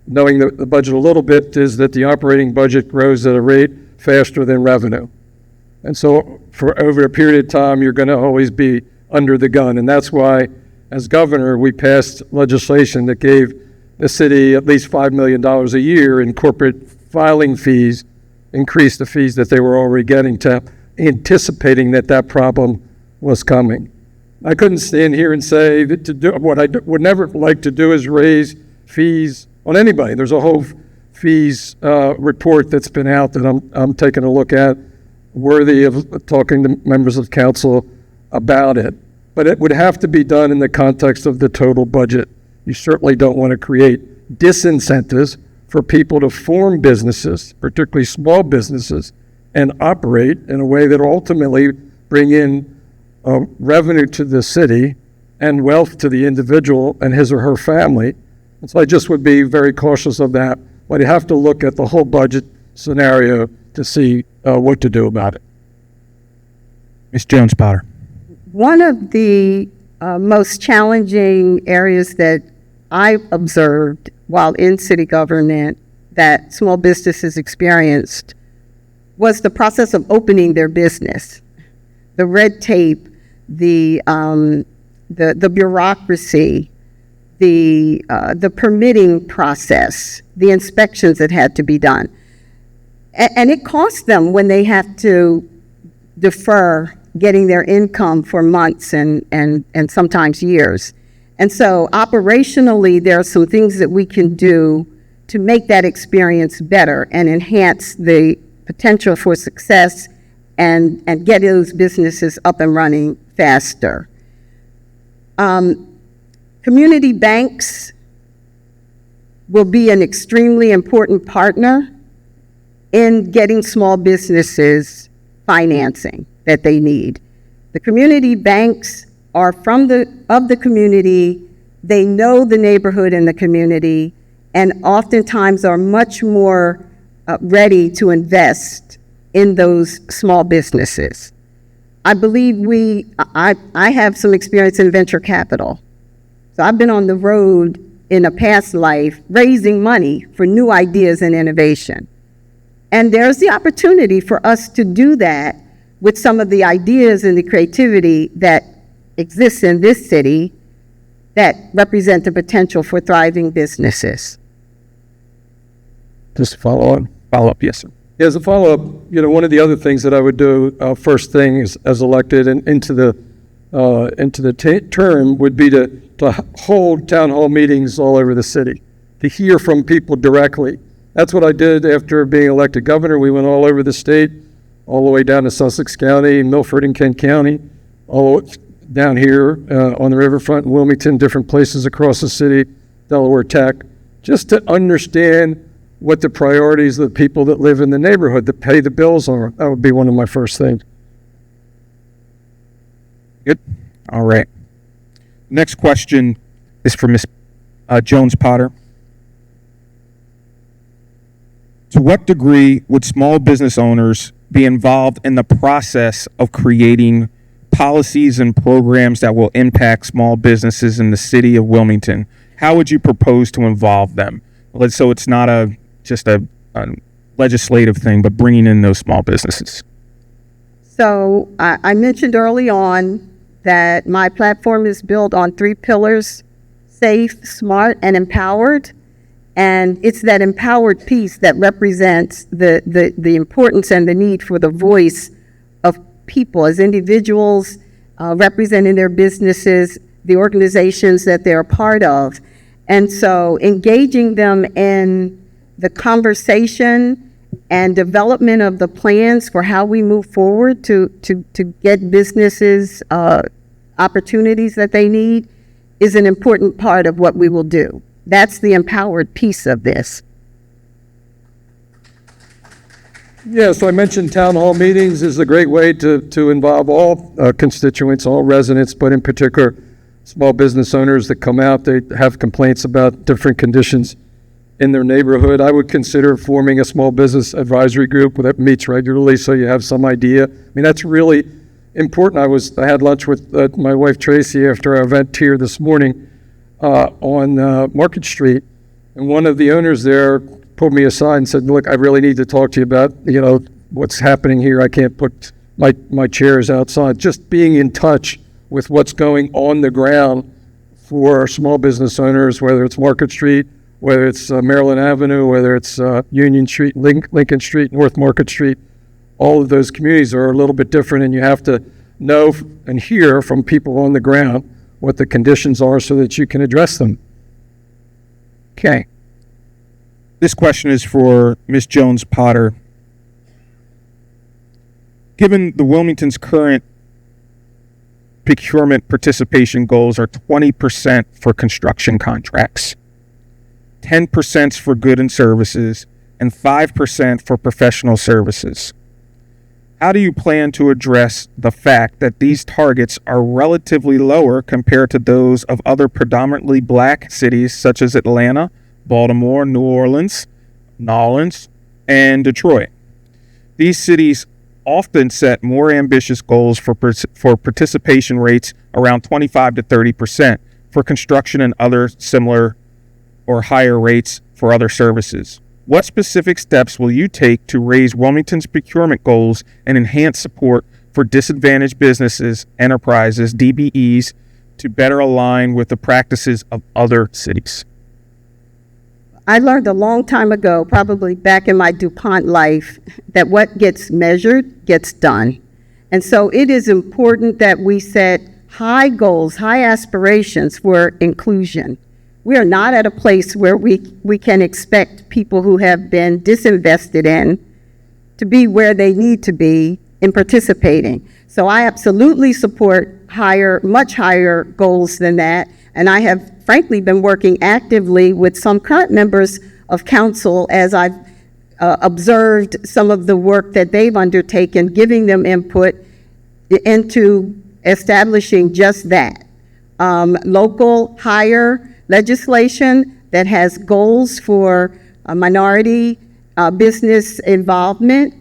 knowing the budget a little bit is that the operating budget grows at a rate faster than revenue. And so for over a period of time, you're going to always be under the gun. And that's why, as governor, we passed legislation that gave the city at least $5 million a year in corporate filing fees, increased the fees that they were already getting, to anticipating that problem was coming. I couldn't stand here and say that what I would never like to do is raise fees on anybody. There's a whole fees report that's been out that I'm taking a look at, worthy of talking to members of council about it. But it would have to be done in the context of the total budget. You certainly don't want to create disincentives for people to form businesses, particularly small businesses, and operate in a way that ultimately bring in revenue to the city and wealth to the individual and his or her family. And so I just would be very cautious of that. But you have to look at the whole budget scenario to see what to do about it. Ms. Jones-Potter. One of the most challenging areas that I observed while in city government that small businesses experienced was the process of opening their business. The red tape, the bureaucracy, the permitting process, the inspections that had to be done. And it cost them when they have to defer getting their income for months and sometimes years. And so operationally, there are some things that we can do to make that experience better and enhance the potential for success and get those businesses up and running faster. Community banks will be an extremely important partner in getting small businesses financing that they need. The community banks are of the community, they know the neighborhood and the community, and oftentimes are much more ready to invest in those small businesses. I believe I have some experience in venture capital. So I've been on the road in a past life raising money for new ideas and innovation. And there's the opportunity for us to do that with some of the ideas and the creativity that exists in this city that represent the potential for thriving businesses. Just to follow on. Follow up, yes, sir. As a follow-up, one of the other things that I would do first thing is, as elected and into the term would be to hold town hall meetings all over the city, to hear from people directly. That's what I did after being elected governor. We went all over the state, all the way down to Sussex County, Milford and Kent County, all down here on the riverfront in Wilmington, different places across the city, Delaware Tech, just to understand what the priorities of the people that live in the neighborhood that pay the bills are. That would be one of my first things. Good. All right. Next question is for Ms. Jones-Potter. To what degree would small business owners be involved in the process of creating policies and programs that will impact small businesses in the city of Wilmington? How would you propose to involve them? So it's not just a legislative thing, but bringing in those small businesses. So I mentioned early on that my platform is built on 3 pillars: safe, smart, and empowered. And it's that empowered piece that represents the importance and the need for the voice of people as individuals representing their businesses, the organizations that they're a part of. And so engaging them in the conversation and development of the plans for how we move forward to get businesses opportunities that they need is an important part of what we will do. That's the empowered piece of this. Yeah, so I mentioned town hall meetings is a great way to involve all constituents, all residents, but in particular, small business owners that come out, they have complaints about different conditions in their neighborhood. I would consider forming a small business advisory group that meets regularly so you have some idea. I mean, that's really important. I had lunch with my wife Tracy after our event here this morning on Market Street, and one of the owners there pulled me aside and said, "Look, I really need to talk to you about what's happening here. I can't put my chairs outside." Just being in touch with what's going on the ground for small business owners, whether it's Market Street, whether it's Maryland Avenue, whether it's Union Street, Lincoln Street, North Market Street. All of those communities are a little bit different, and you have to know and hear from people on the ground what the conditions are so that you can address them. Okay. This question is for Ms. Jones-Potter. Given the Wilmington's current procurement participation goals are 20% for construction contracts, 10% for goods and services, and 5% for professional services. How do you plan to address the fact that these targets are relatively lower compared to those of other predominantly black cities such as Atlanta, Baltimore, New Orleans, Nolens, and Detroit? These cities often set more ambitious goals for participation rates around 25 to 30% for construction and other similar or higher rates for other services. What specific steps will you take to raise Wilmington's procurement goals and enhance support for disadvantaged businesses, enterprises, DBEs, to better align with the practices of other cities? I learned a long time ago, probably back in my DuPont life, that what gets measured gets done. And so it is important that we set high goals, high aspirations for inclusion. We are not at a place where we can expect people who have been disinvested in to be where they need to be in participating. So I absolutely support much higher goals than that. And I have frankly been working actively with some current members of council as I've observed some of the work that they've undertaken, giving them input into establishing just that. Local higher legislation that has goals for minority business involvement.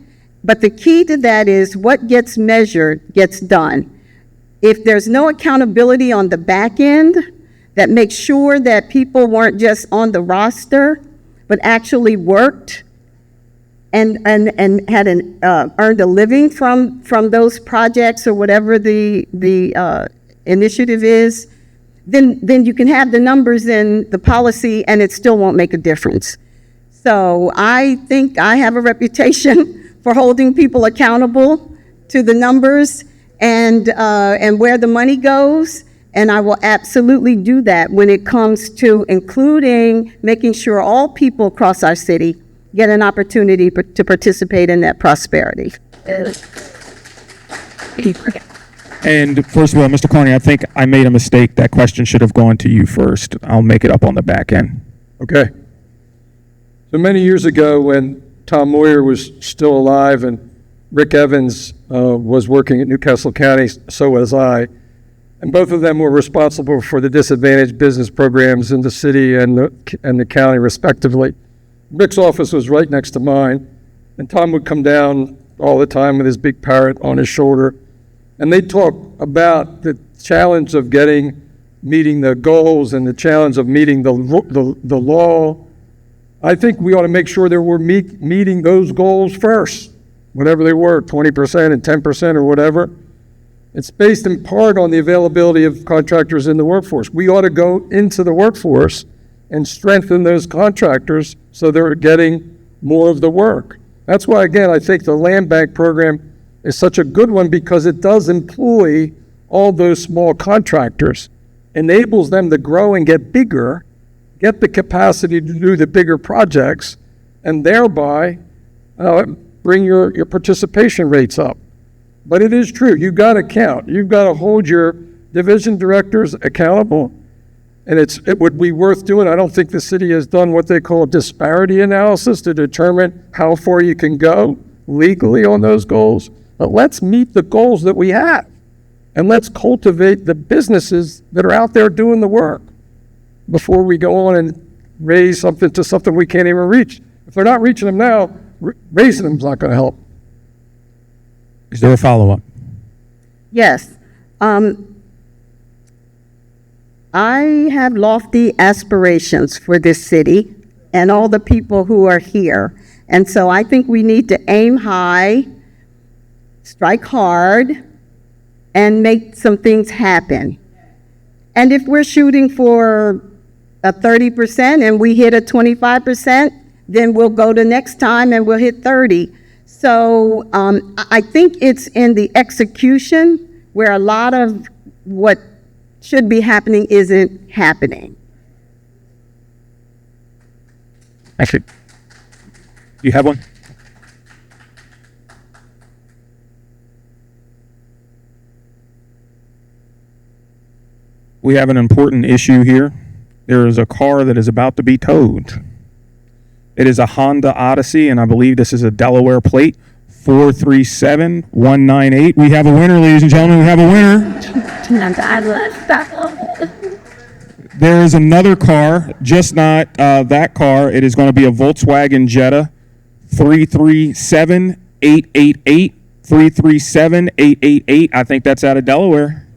But the key to that is what gets measured gets done. If there's no accountability on the back end that makes sure that people weren't just on the roster, but actually worked and had earned a living from those projects or whatever the initiative is, then you can have the numbers in the policy and it still won't make a difference. So I think I have a reputation for holding people accountable to the numbers and where the money goes. And I will absolutely do that when it comes to including making sure all people across our city get an opportunity to participate in that prosperity. And first of all, Mr. Carney, I think I made a mistake. That question should have gone to you first. I'll make it up on the back end. Okay. So many years ago, when Tom Moyer was still alive and Rick Evans was working at Newcastle County, so was I, and both of them were responsible for the disadvantaged business programs in the city and the county, respectively. Rick's office was right next to mine, and Tom would come down all the time with his big parrot on his shoulder, and they'd talk about the challenge of meeting the goals and the challenge of meeting the law. I think we ought to make sure that we're meeting those goals first, whatever they were, 20% and 10% or whatever. It's based in part on the availability of contractors in the workforce. We ought to go into the workforce and strengthen those contractors so they're getting more of the work. That's why, again, I think the land bank program is such a good one, because it does employ all those small contractors, enables them to grow and get bigger, get the capacity to do the bigger projects, and thereby bring your participation rates up. But it is true, you've got to count. You've got to hold your division directors accountable, and it would be worth doing. I don't think the city has done what they call disparity analysis to determine how far you can go legally on those goals. But let's meet the goals that we have, and let's cultivate the businesses that are out there doing the work before we go on and raise something to something we can't even reach. If they're not reaching them now, raising them is not going to help. Is there a follow-up? Yes. I have lofty aspirations for this city and all the people who are here. And so I think we need to aim high, strike hard, and make some things happen. And if we're shooting for a 30% and we hit a 25%, then we'll go to next time and we'll hit 30. So I think it's in the execution where a lot of what should be happening isn't happening. Actually, do you have one? We have an important issue here. There is a car that is about to be towed. It is a Honda Odyssey, and I believe this is a Delaware plate, 437198. We have a winner, ladies and gentlemen. We have a winner. There is another car, just not that car. It is going to be a Volkswagen Jetta, 337888. 337888. I think that's out of Delaware.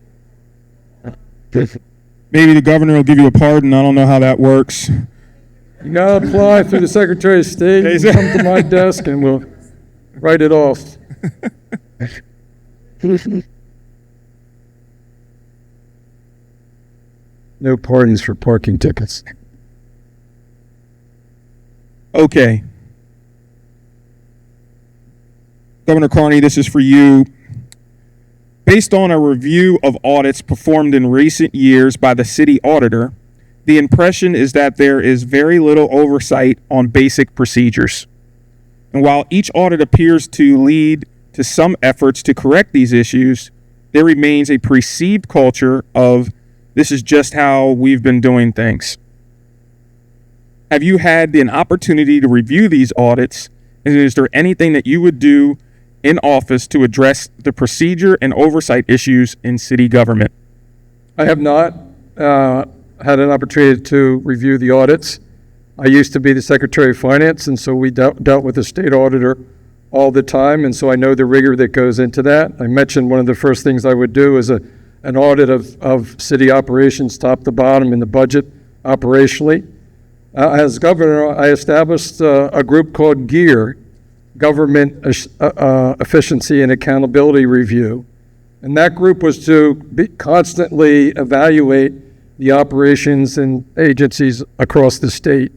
Maybe the governor will give you a pardon. I don't know how that works. You gotta apply through the Secretary of State, and come to my desk, and we'll write it off. No pardons for parking tickets. Okay. Governor Carney, this is for you. Based on a review of audits performed in recent years by the city auditor, the impression is that there is very little oversight on basic procedures. And while each audit appears to lead to some efforts to correct these issues, there remains a perceived culture of this is just how we've been doing things. Have you had an opportunity to review these audits, and is there anything that you would do in office to address the procedure and oversight issues in city government? I have not had an opportunity to review the audits. I used to be the Secretary of Finance, and so we dealt with the state auditor all the time, and so I know the rigor that goes into that. I mentioned one of the first things I would do is an audit of city operations, top to bottom, in the budget operationally. As governor, I established a group called GEAR, Government Efficiency and Accountability Review. And that group was to constantly evaluate the operations and agencies across the state.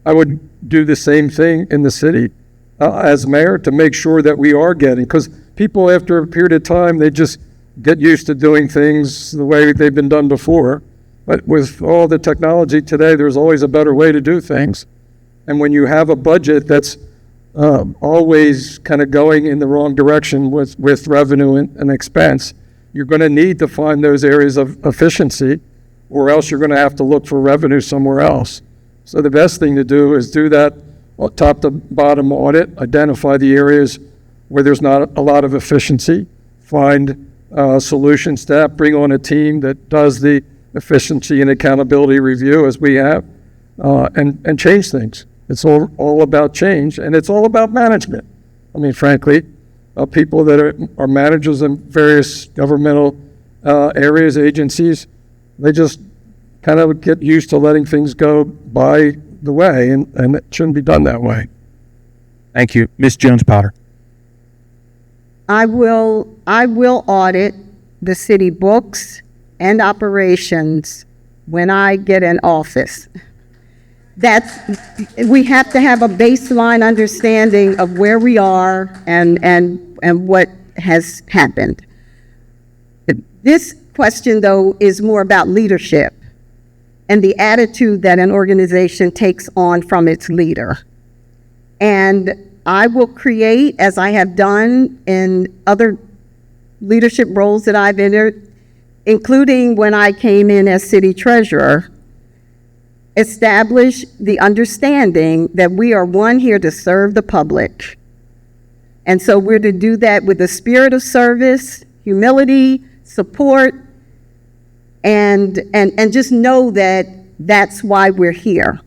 I would do the same thing in the city as mayor to make sure that we are getting, because people after a period of time, they just get used to doing things the way they've been done before. But with all the technology today, there's always a better way to do things. And when you have a budget that's always kind of going in the wrong direction with revenue and expense, you're going to need to find those areas of efficiency, or else you're going to have to look for revenue somewhere else. So the best thing to do is do that top to bottom audit, identify the areas where there's not a lot of efficiency, find solutions to that, bring on a team that does the efficiency and accountability review as we have, and change things. It's all about change, and it's all about management. I mean, frankly, people that are managers in various governmental areas, agencies, they just kind of get used to letting things go by the way, and it shouldn't be done that way. Thank you. Ms. Jones-Potter. I will audit the city books and operations when I get in office. We have to have a baseline understanding of where we are and what has happened. This question, though, is more about leadership and the attitude that an organization takes on from its leader. And I will create, as I have done in other leadership roles that I've entered, including when I came in as city treasurer, establish the understanding that we are one here to serve the public. And so we're to do that with a spirit of service, humility, support, and just know that that's why we're here.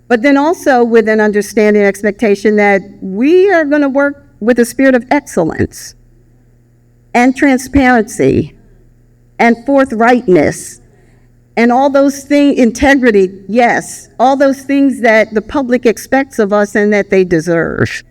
But then also with an understanding and expectation that we are going to work with a spirit of excellence and transparency and forthrightness and all those things, integrity, yes, all those things that the public expects of us and that they deserve.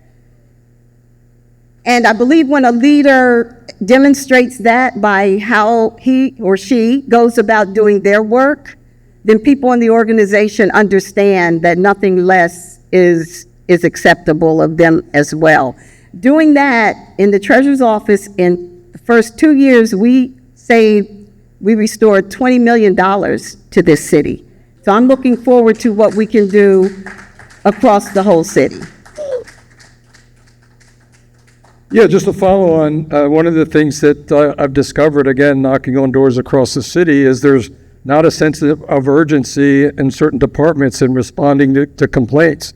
And I believe when a leader demonstrates that by how he or she goes about doing their work, then people in the organization understand that nothing less is acceptable of them as well. Doing that in the treasurer's office in the first 2 years, we restored $20 million to this city. So I'm looking forward to what we can do across the whole city. Yeah, just to follow on, one of the things that I've discovered, again, knocking on doors across the city, is there's not a sense of urgency in certain departments in responding to complaints.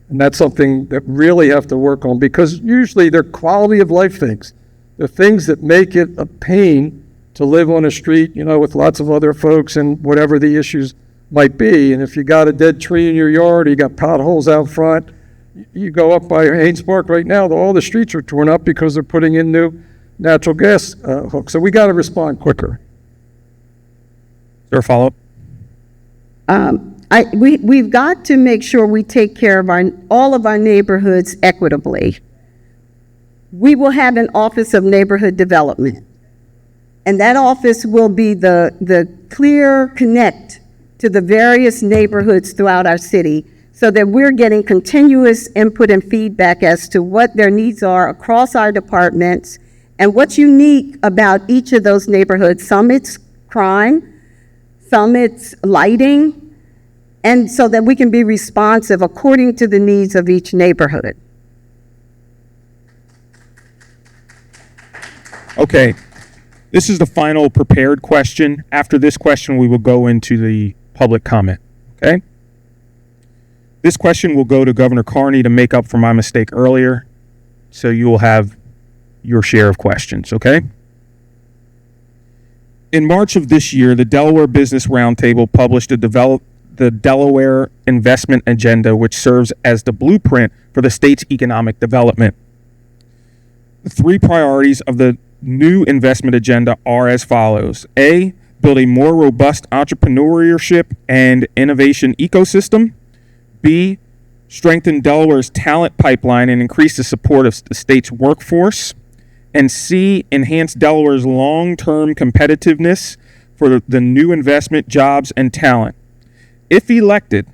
And that's something that really have to work on, because usually they're quality of life things. They're things that make it a pain to live on a street, with lots of other folks and whatever the issues might be. And if you got a dead tree in your yard, or you got potholes out front, you go up by Haynes Park right now, all the streets are torn up because they're putting in new natural gas hooks. So we got to respond quicker. Is there a follow-up? We've got to make sure we take care of all of our neighborhoods equitably. We will have an Office of Neighborhood Development, and that office will be the clear connect to the various neighborhoods throughout our city, so that we're getting continuous input and feedback as to what their needs are across our departments And what's unique about each of those neighborhoods, some it's crime, some it's lighting, and so that we can be responsive according to the needs of each neighborhood. Okay, this is the final prepared question. After this question, we will go into the public comment, okay? This question will go to Governor Carney to make up for my mistake earlier, so you will have your share of questions, okay? In March of this year, the Delaware Business Roundtable published the Delaware Investment Agenda, which serves as the blueprint for the state's economic development. The 3 priorities of the new investment agenda are as follows. A, build a more robust entrepreneurship and innovation ecosystem. B, strengthen Delaware's talent pipeline and increase the support of the state's workforce. And C, enhance Delaware's long-term competitiveness for the new investment, jobs, and talent. If elected,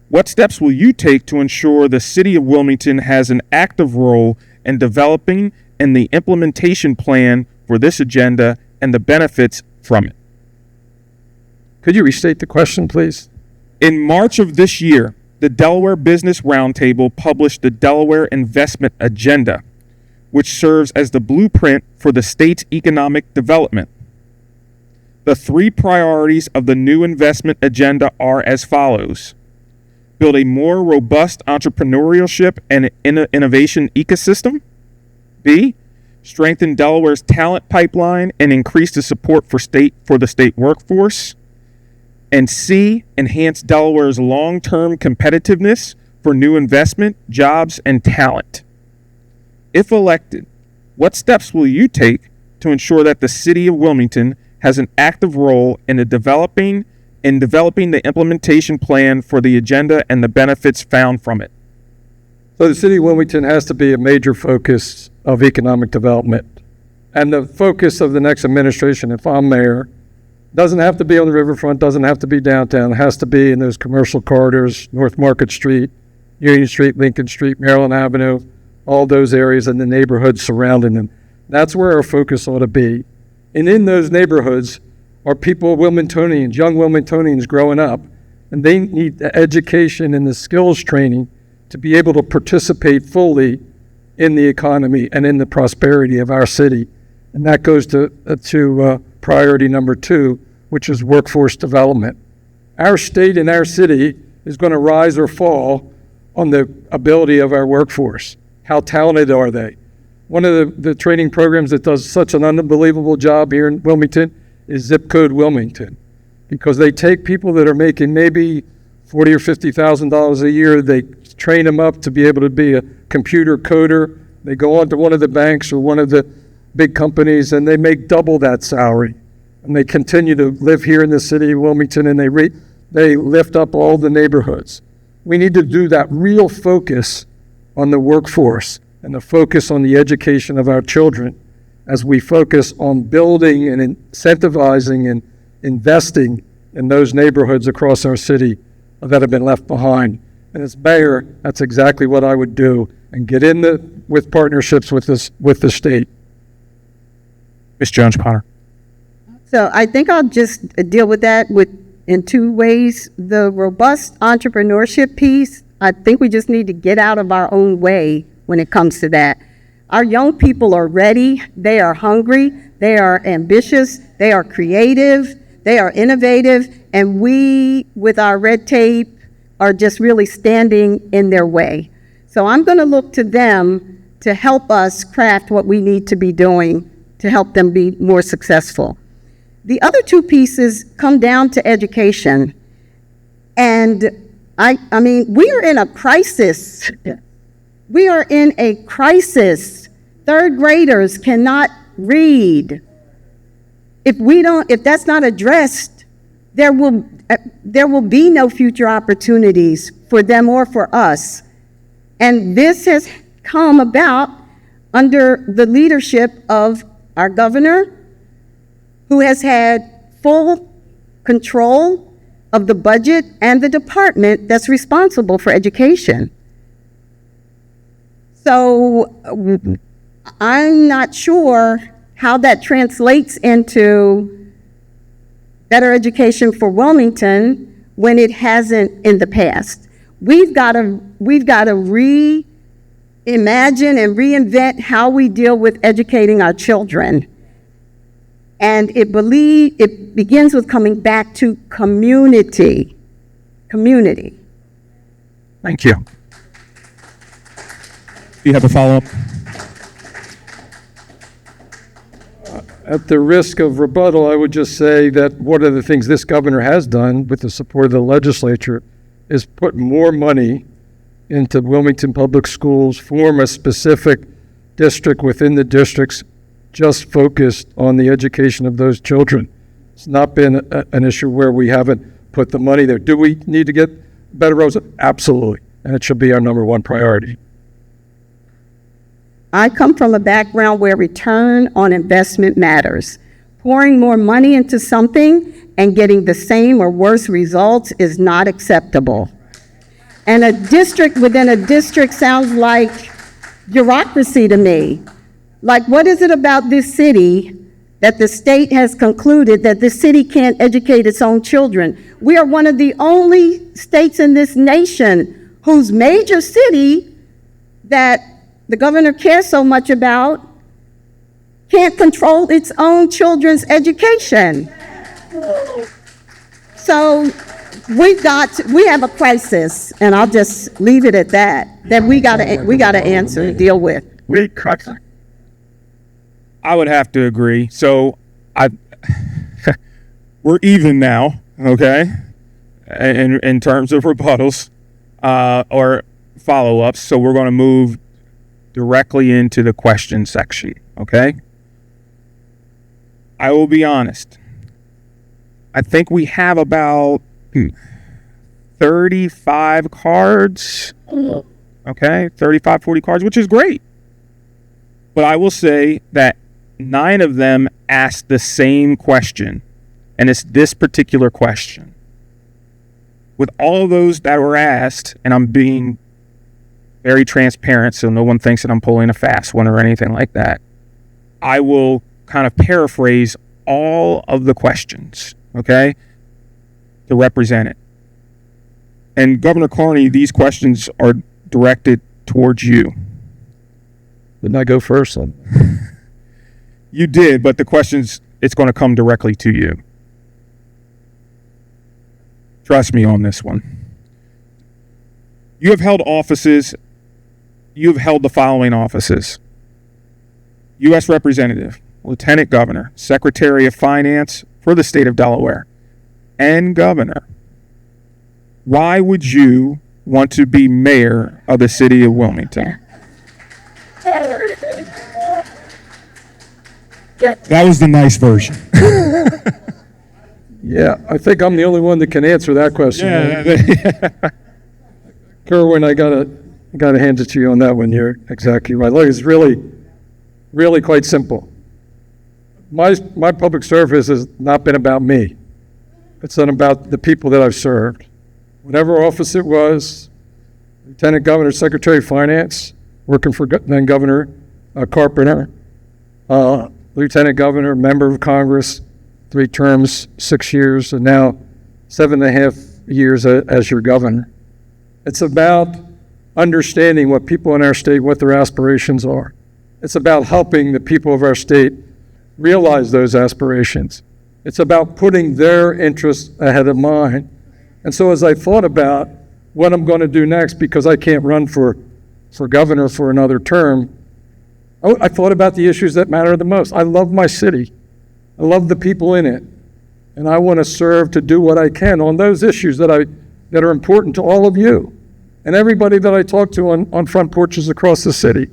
what steps will you take to ensure the city of Wilmington has an active role in developing and the implementation plan for this agenda and the benefits from it? Could you restate the question, please? In March of this year, the Delaware Business Roundtable published the Delaware Investment Agenda, which serves as the blueprint for the state's economic development. The 3 priorities of the new investment agenda are as follows. Build a more robust entrepreneurship and innovation ecosystem. B, strengthen Delaware's talent pipeline and increase the support for the state workforce. And C, enhance Delaware's long-term competitiveness for new investment, jobs, and talent. If elected, what steps will you take to ensure that the city of Wilmington has an active role in developing the implementation plan for the agenda and the benefits found from it? So the city of Wilmington has to be a major focus of economic development. And the focus of the next administration, if I'm mayor, doesn't have to be on the riverfront, doesn't have to be downtown. It has to be in those commercial corridors, North Market Street, Union Street, Lincoln Street, Maryland Avenue, all those areas and the neighborhoods surrounding them. That's where our focus ought to be. And in those neighborhoods are people, Wilmingtonians, young Wilmingtonians growing up, and they need the education and the skills training to be able to participate fully in the economy and in the prosperity of our city. And that goes to priority number 2, which is workforce development. Our state and our city is going to rise or fall on the ability of our workforce. How talented are they? One of the training programs that does such an unbelievable job here in Wilmington is Zip Code Wilmington, because they take people that are making maybe $40,000 or $50,000 a year, they train them up to be able to be a computer coder. They go on to one of the banks or one of the big companies and they make double that salary. And they continue to live here in the city of Wilmington and they lift up all the neighborhoods. We need to do that real focus on the workforce and the focus on the education of our children as we focus on building and incentivizing and investing in those neighborhoods across our city that have been left behind. And as mayor, that's exactly what I would do and get in with partnerships with the state. Ms. Jones-Potter. So I think I'll just deal with that in 2 ways. The robust entrepreneurship piece, I think we just need to get out of our own way when it comes to that. Our young people are ready, they are hungry, they are ambitious, they are creative, they are innovative, and we, with our red tape, are just really standing in their way. So I'm going to look to them to help us craft what we need to be doing to help them be more successful. The other 2 pieces come down to education. And I mean, we are in a crisis. We are in a crisis. 3rd graders cannot read. If that's not addressed, there will be no future opportunities for them or for us. And this has come about under the leadership of our governor, who has had full control of the budget and the department that's responsible for education. So I'm not sure how that translates into better education for Wilmington when it hasn't in the past. We've got to reimagine and reinvent how we deal with educating our children. And it begins with coming back to community. Community. Thank you. Do you have a follow-up? At the risk of rebuttal, I would just say that one of the things this governor has done with the support of the legislature is put more money into Wilmington Public Schools, form a specific district within the districts just focused on the education of those children. It's not been an issue where we haven't put the money there. Do we need to get better roads? Absolutely. And it should be our number one priority. I come from a background where return on investment matters. Pouring more money into something and getting the same or worse results is not acceptable. And a district within a district sounds like bureaucracy to me. Like, what is it about this city that the state has concluded that this city can't educate its own children? We are one of the only states in this nation whose major city that the governor cares so much about can't control its own children's education. So we have a crisis, and I'll just leave it at that we gotta answer and deal with. I would have to agree. So we're even now, okay, in terms of rebuttals or follow-ups. So we're going to move directly into the question section, okay? I will be honest. I think we have about 35 cards, okay? 35, 40 cards, which is great. But I will say that 9 of them asked the same question, and it's this particular question. With all of those that were asked, and I'm being very transparent so no one thinks that I'm pulling a fast one or anything like that, I will kind of paraphrase all of the questions, okay, to represent it. And Governor Carney, these questions are directed towards you. Didn't I go first then? You did, but the questions, it's going to come directly to you. Trust me on this one. You have held the following offices: U.S. Representative, Lieutenant Governor, Secretary of Finance for the state of Delaware, and Governor. Why would you want to be mayor of the city of Wilmington? That was the nice version. Yeah, I think I'm the only one that can answer that question. Yeah. Kerwin, I gotta hand it to you on that one. You're exactly right. Look, it's really quite simple. My public service has not been about me. It's been about the people that I've served. Whatever office it was, Lieutenant Governor, Secretary of Finance, working for then Governor Carpenter, Lieutenant Governor, Member of Congress, 3 terms, 6 years, and now 7.5 years as your governor. It's about understanding what people in our state, what their aspirations are. It's about helping the people of our state realize those aspirations. It's about putting their interests ahead of mine. And so as I thought about what I'm going to do next, because I can't run for governor for another term, I thought about the issues that matter the most. I love my city. I love the people in it. And I want to serve to do what I can on those issues that are important to all of you and everybody that I talk to on front porches across the city.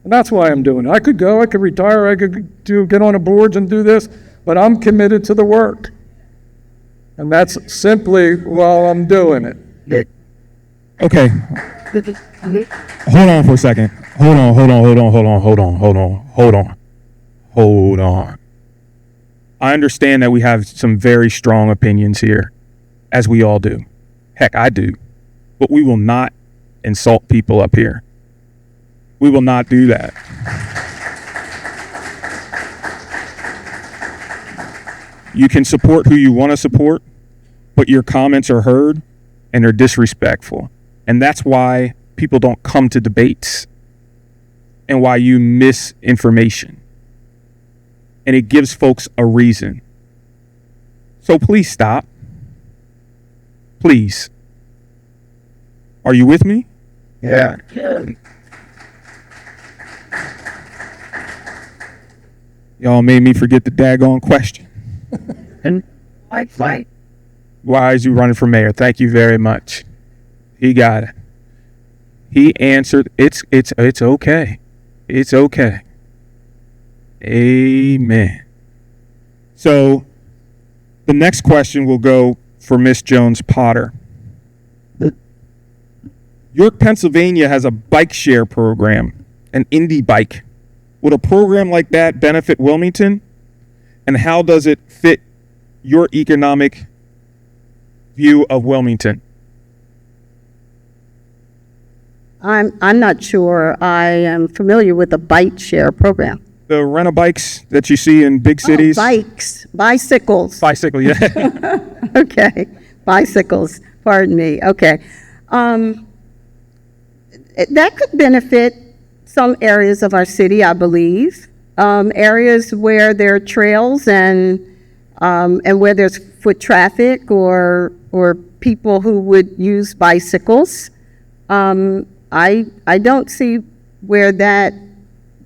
And that's why I'm doing it. I could retire, I could get on a board and do this, but I'm committed to the work. And that's simply while I'm doing it. Okay. Hold on for a second. Hold on. I understand that we have some very strong opinions here, as we all do. Heck, I do. But we will not insult people up here. We will not do that. You can support who you want to support, but your comments are heard and they're disrespectful. And that's why people don't come to debates and why you miss information. And it gives folks a reason. So please stop. Please. Are you with me? Yeah. Y'all made me forget the daggone question. And why? Why is you running for mayor? Thank you very much. He got it. He answered, it's okay. It's okay. Amen. So the next question will go for Miss Jones Potter. York, Pennsylvania has a bike share program, an Indy bike. Would a program like that benefit Wilmington? And how does it fit your economic view of Wilmington? I'm not sure I am familiar with the bike share program. The rent-a-bikes that you see in big cities? Bicycles. Bicycle, yeah. Okay, bicycles, pardon me, okay. That could benefit some areas of our city, I believe. Areas where there are trails and where there's foot traffic or people who would use bicycles. I don't see where that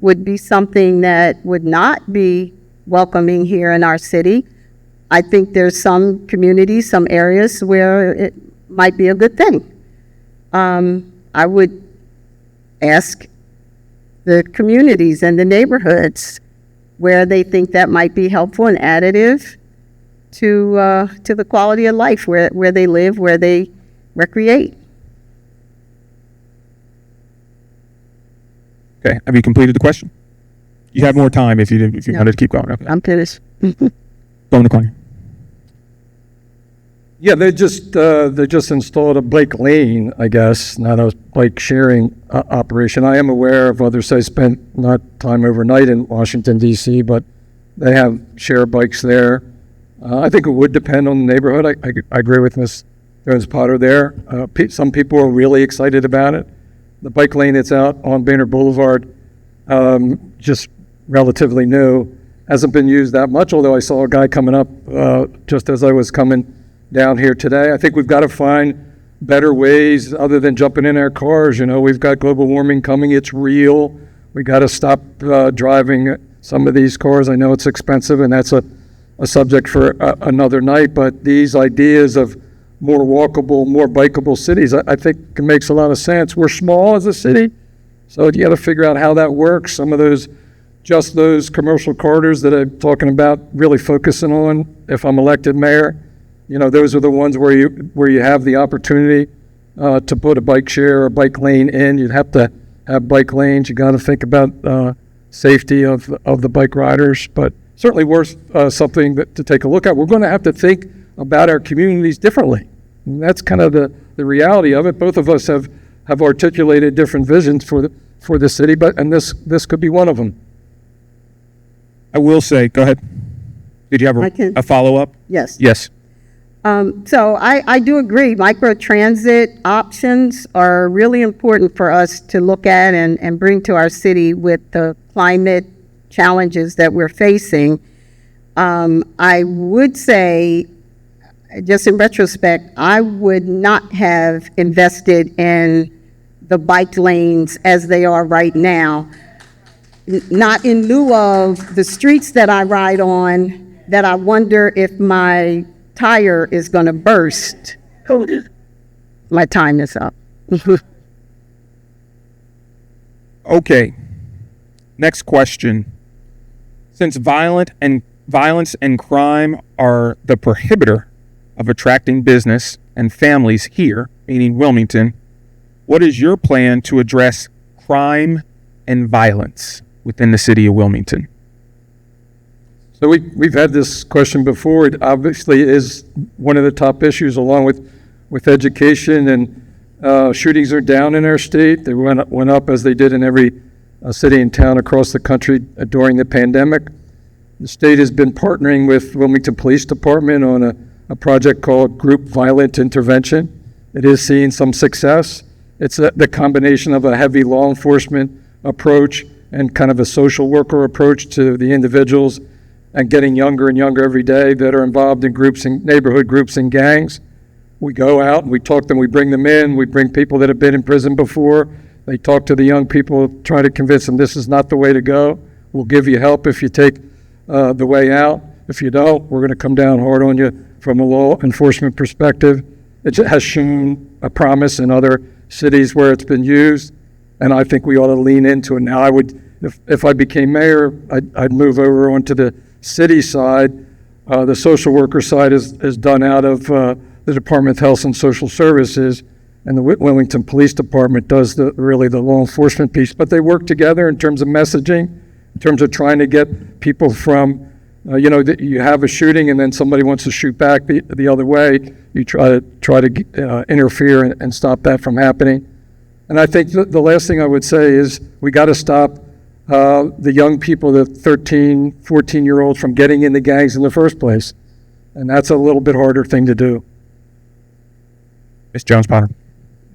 would be something that would not be welcoming here in our city. I think there's some communities, some areas where it might be a good thing. I would ask the communities and the neighborhoods where they think that might be helpful and additive to the quality of life where they live, where they recreate. Okay, have you completed the question? You have more time if you No. wanted to keep going. Okay. I'm finished. Going to Connie. Yeah, they just installed a bike lane, I guess, not a bike sharing operation. I am aware of others. I spent not time overnight in Washington, D.C., but they have share bikes there. I think it would depend on the neighborhood. I agree with Ms. Jones Potter there. Some people are really excited about it. The bike lane that's out on Boehner Boulevard, just relatively new, hasn't been used that much, although I saw a guy coming up just as I was coming down here today. I think we've got to find better ways other than jumping in our cars. You know, we've got global warming coming. It's real. We got to stop driving some of these cars. I know it's expensive, and that's a subject for another night, but these ideas of more walkable, more bikeable cities, I think it makes a lot of sense. We're small as a city, so you got to figure out how that works. Some of those commercial corridors that I'm talking about, really focusing on, if I'm elected mayor, you know, those are the ones where you have the opportunity to put a bike share or bike lane in. You'd have to have bike lanes. You got to think about safety of the bike riders, but certainly worth something to take a look at. We're going to have to think about our communities differently. And that's kind of the reality of it. Both of us have articulated different visions for the city, and this could be one of them. I will say, go ahead. Did you have a follow-up? Yes. Yes. So I do agree. Microtransit options are really important for us to look at and bring to our city with the climate challenges that we're facing. I would say, just in retrospect, I would not have invested in the bike lanes as they are right now, not in lieu of the streets that I ride on that I wonder if my tire is going to burst. My time is up. Okay. Next question. Since violence and crime are the prohibitor of attracting business and families here, meaning Wilmington, what is your plan to address crime and violence within the city of Wilmington? So we've had this question before. It obviously is one of the top issues, along with education, and shootings are down in our state. They went up as they did in every city and town across the country during the pandemic. The state has been partnering with Wilmington Police Department on a project called Group Violent Intervention. It is seeing some success. It's the combination of a heavy law enforcement approach and kind of a social worker approach to the individuals, and getting younger and younger every day that are involved in groups and neighborhood groups and gangs. We go out and we talk to them, we bring them in, we bring people that have been in prison before. They talk to the young people, try to convince them this is not the way to go. We'll give you help if you take the way out. If you don't, we're going to come down hard on you from a law enforcement perspective. It has shown a promise in other cities where it's been used, and I think we ought to lean into it. Now, I would, if I became mayor, I'd move over onto the city side. The social worker side is done out of the Department of Health and Social Services, and the Wilmington Police Department does really the law enforcement piece. But they work together in terms of messaging, in terms of trying to get people from, you have a shooting and then somebody wants to shoot back the other way. You try to interfere and stop that from happening. And I think the last thing I would say is we got to stop the young people, the 13, 14-year-olds, from getting in the gangs in the first place. And that's a little bit harder thing to do. Ms. Jones-Potter.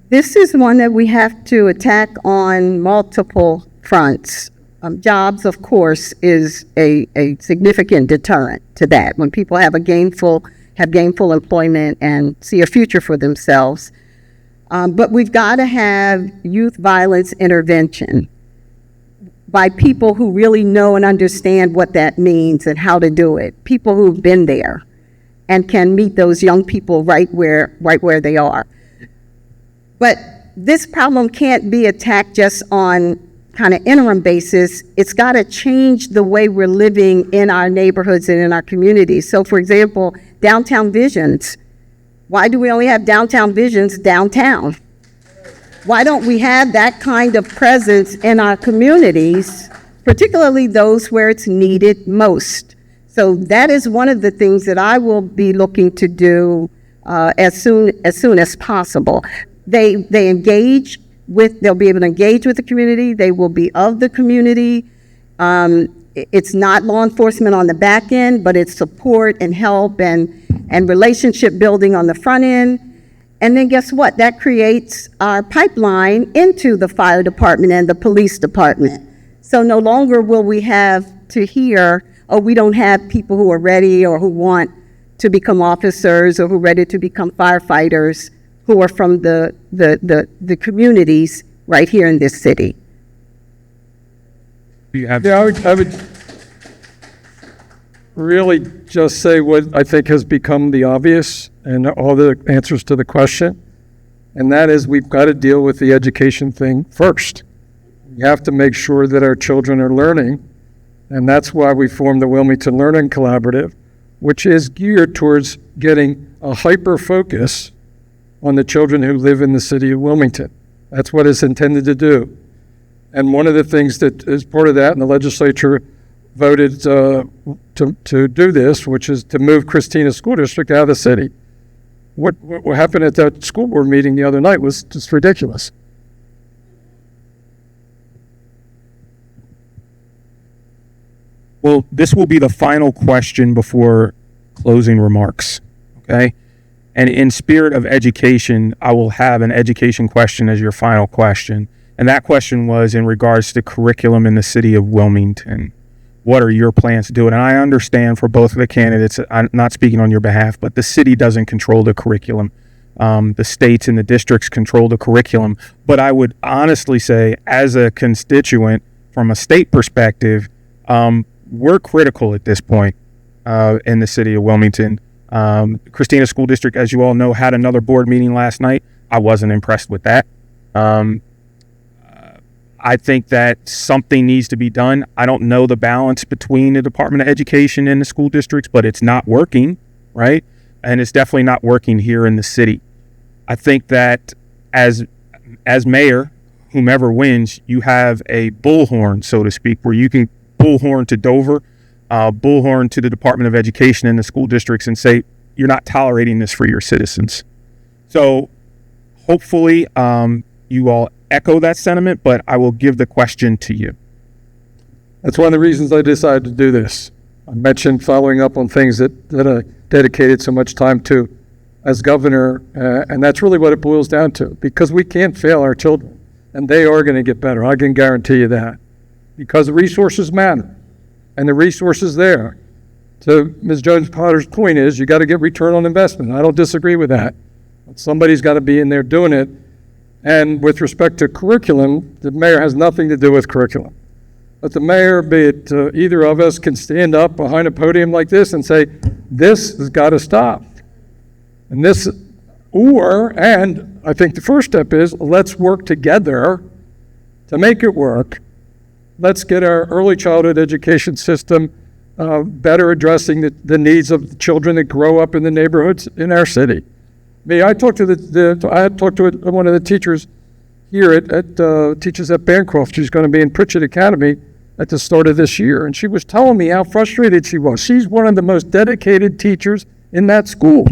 This is one that we have to attack on multiple fronts. Jobs, of course, is a significant deterrent to that. When people have gainful employment and see a future for themselves. But we've got to have youth violence intervention by people who really know and understand what that means and how to do it. People who've been there and can meet those young people right where they are. But this problem can't be attacked just on kind of interim basis. It's got to change the way we're living in our neighborhoods and in our communities. So, for example, downtown visions. Why do we only have downtown visions downtown? Why don't we have that kind of presence in our communities, particularly those where it's needed most? So that is one of the things that I will be looking to do as soon as possible. They'll be able to engage with the community. They will be of the community. It's not law enforcement on the back end, but it's support and help and relationship building on the front end. And then guess what? That creates our pipeline into the fire department and the police department. So no longer will we have to hear, oh, we don't have people who are ready or who want to become officers or who are ready to become firefighters who are from the communities right here in this city. I would really just say what I think has become the obvious and all the answers to the question, and that is we've got to deal with the education thing first. We have to make sure that our children are learning, and that's why we formed the Wilmington Learning Collaborative, which is geared towards getting a hyper-focus on the children who live in the city of Wilmington. That's what it's intended to do. And one of the things that is part of that, and the legislature voted to do this, which is to move Christina School District out of the city. What happened at that school board meeting the other night was just ridiculous. Well, this will be the final question before closing remarks, okay? And in spirit of education, I will have an education question as your final question. And that question was in regards to curriculum in the city of Wilmington. What are your plans to do it? And I understand for both of the candidates, I'm not speaking on your behalf, but the city doesn't control the curriculum. The states and the districts control the curriculum. But I would honestly say, as a constituent, from a state perspective, we're critical at this point in the city of Wilmington. Christina School District, as you all know, had another board meeting last night. I wasn't impressed with that. I think that something needs to be done. I don't know the balance between the Department of Education and the school districts, but it's not working, right? And it's definitely not working here in the city. I think that as mayor, whomever wins, you have a bullhorn, so to speak, where you can bullhorn to Dover, bullhorn to the Department of Education and the school districts and say, you're not tolerating this for your citizens. So hopefully you all echo that sentiment, but I will give the question to you. That's one of the reasons I decided to do this. I mentioned following up on things that I dedicated so much time to as governor, and that's really what it boils down to, because we can't fail our children, and they are going to get better. I can guarantee you that, because the resources matter, and the resources there. So Ms. Jones-Potter's point is you got to get return on investment. I don't disagree with that. But somebody's got to be in there doing it. And with respect to curriculum, the mayor has nothing to do with curriculum. But the mayor, be it either of us, can stand up behind a podium like this and say, this has got to stop. And and I think the first step is, let's work together to make it work. Let's get our early childhood education system better addressing the needs of the children that grow up in the neighborhoods in our city. I talked to one of the teachers here teaches at Bancroft. She's going to be in Pritchett Academy at the start of this year, and she was telling me how frustrated she was. She's one of the most dedicated teachers in that school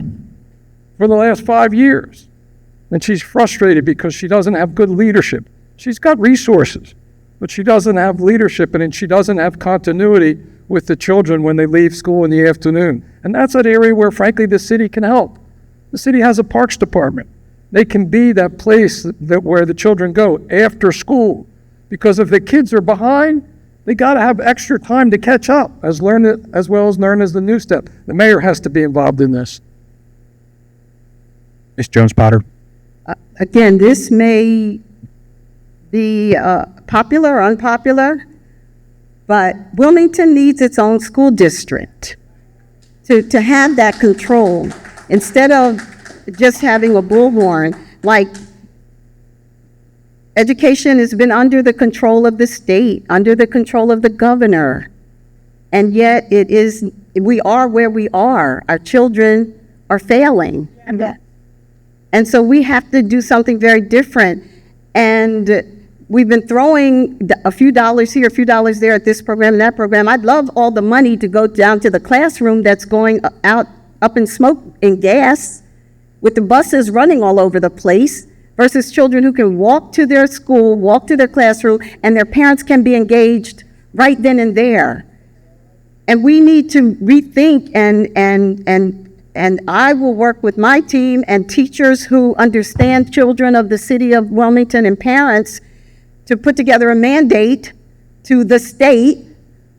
for the last 5 years, and she's frustrated because she doesn't have good leadership. She's got resources, but she doesn't have leadership, and she doesn't have continuity with the children when they leave school in the afternoon. And that's an area where, frankly, the city can help. The city has a parks department. They can be that place where the children go after school, because if the kids are behind, they got to have extra time to catch up, as well as learn as the new step. The mayor has to be involved in this. Ms. Jones-Potter. Again, this may be popular or unpopular, but Wilmington needs its own school district to have that control, instead of just having a bullhorn. Like, education has been under the control of the state, under the control of the governor, and yet we are where we are. Our children are failing. And so we have to do something very different. And we've been throwing a few dollars here, a few dollars there at this program and that program. I'd love all the money to go down to the classroom that's going up in smoke and gas, with the buses running all over the place, versus children who can walk to their school, walk to their classroom, and their parents can be engaged right then and there. And we need to rethink, and I will work with my team and teachers who understand children of the city of Wilmington and parents to put together a mandate to the state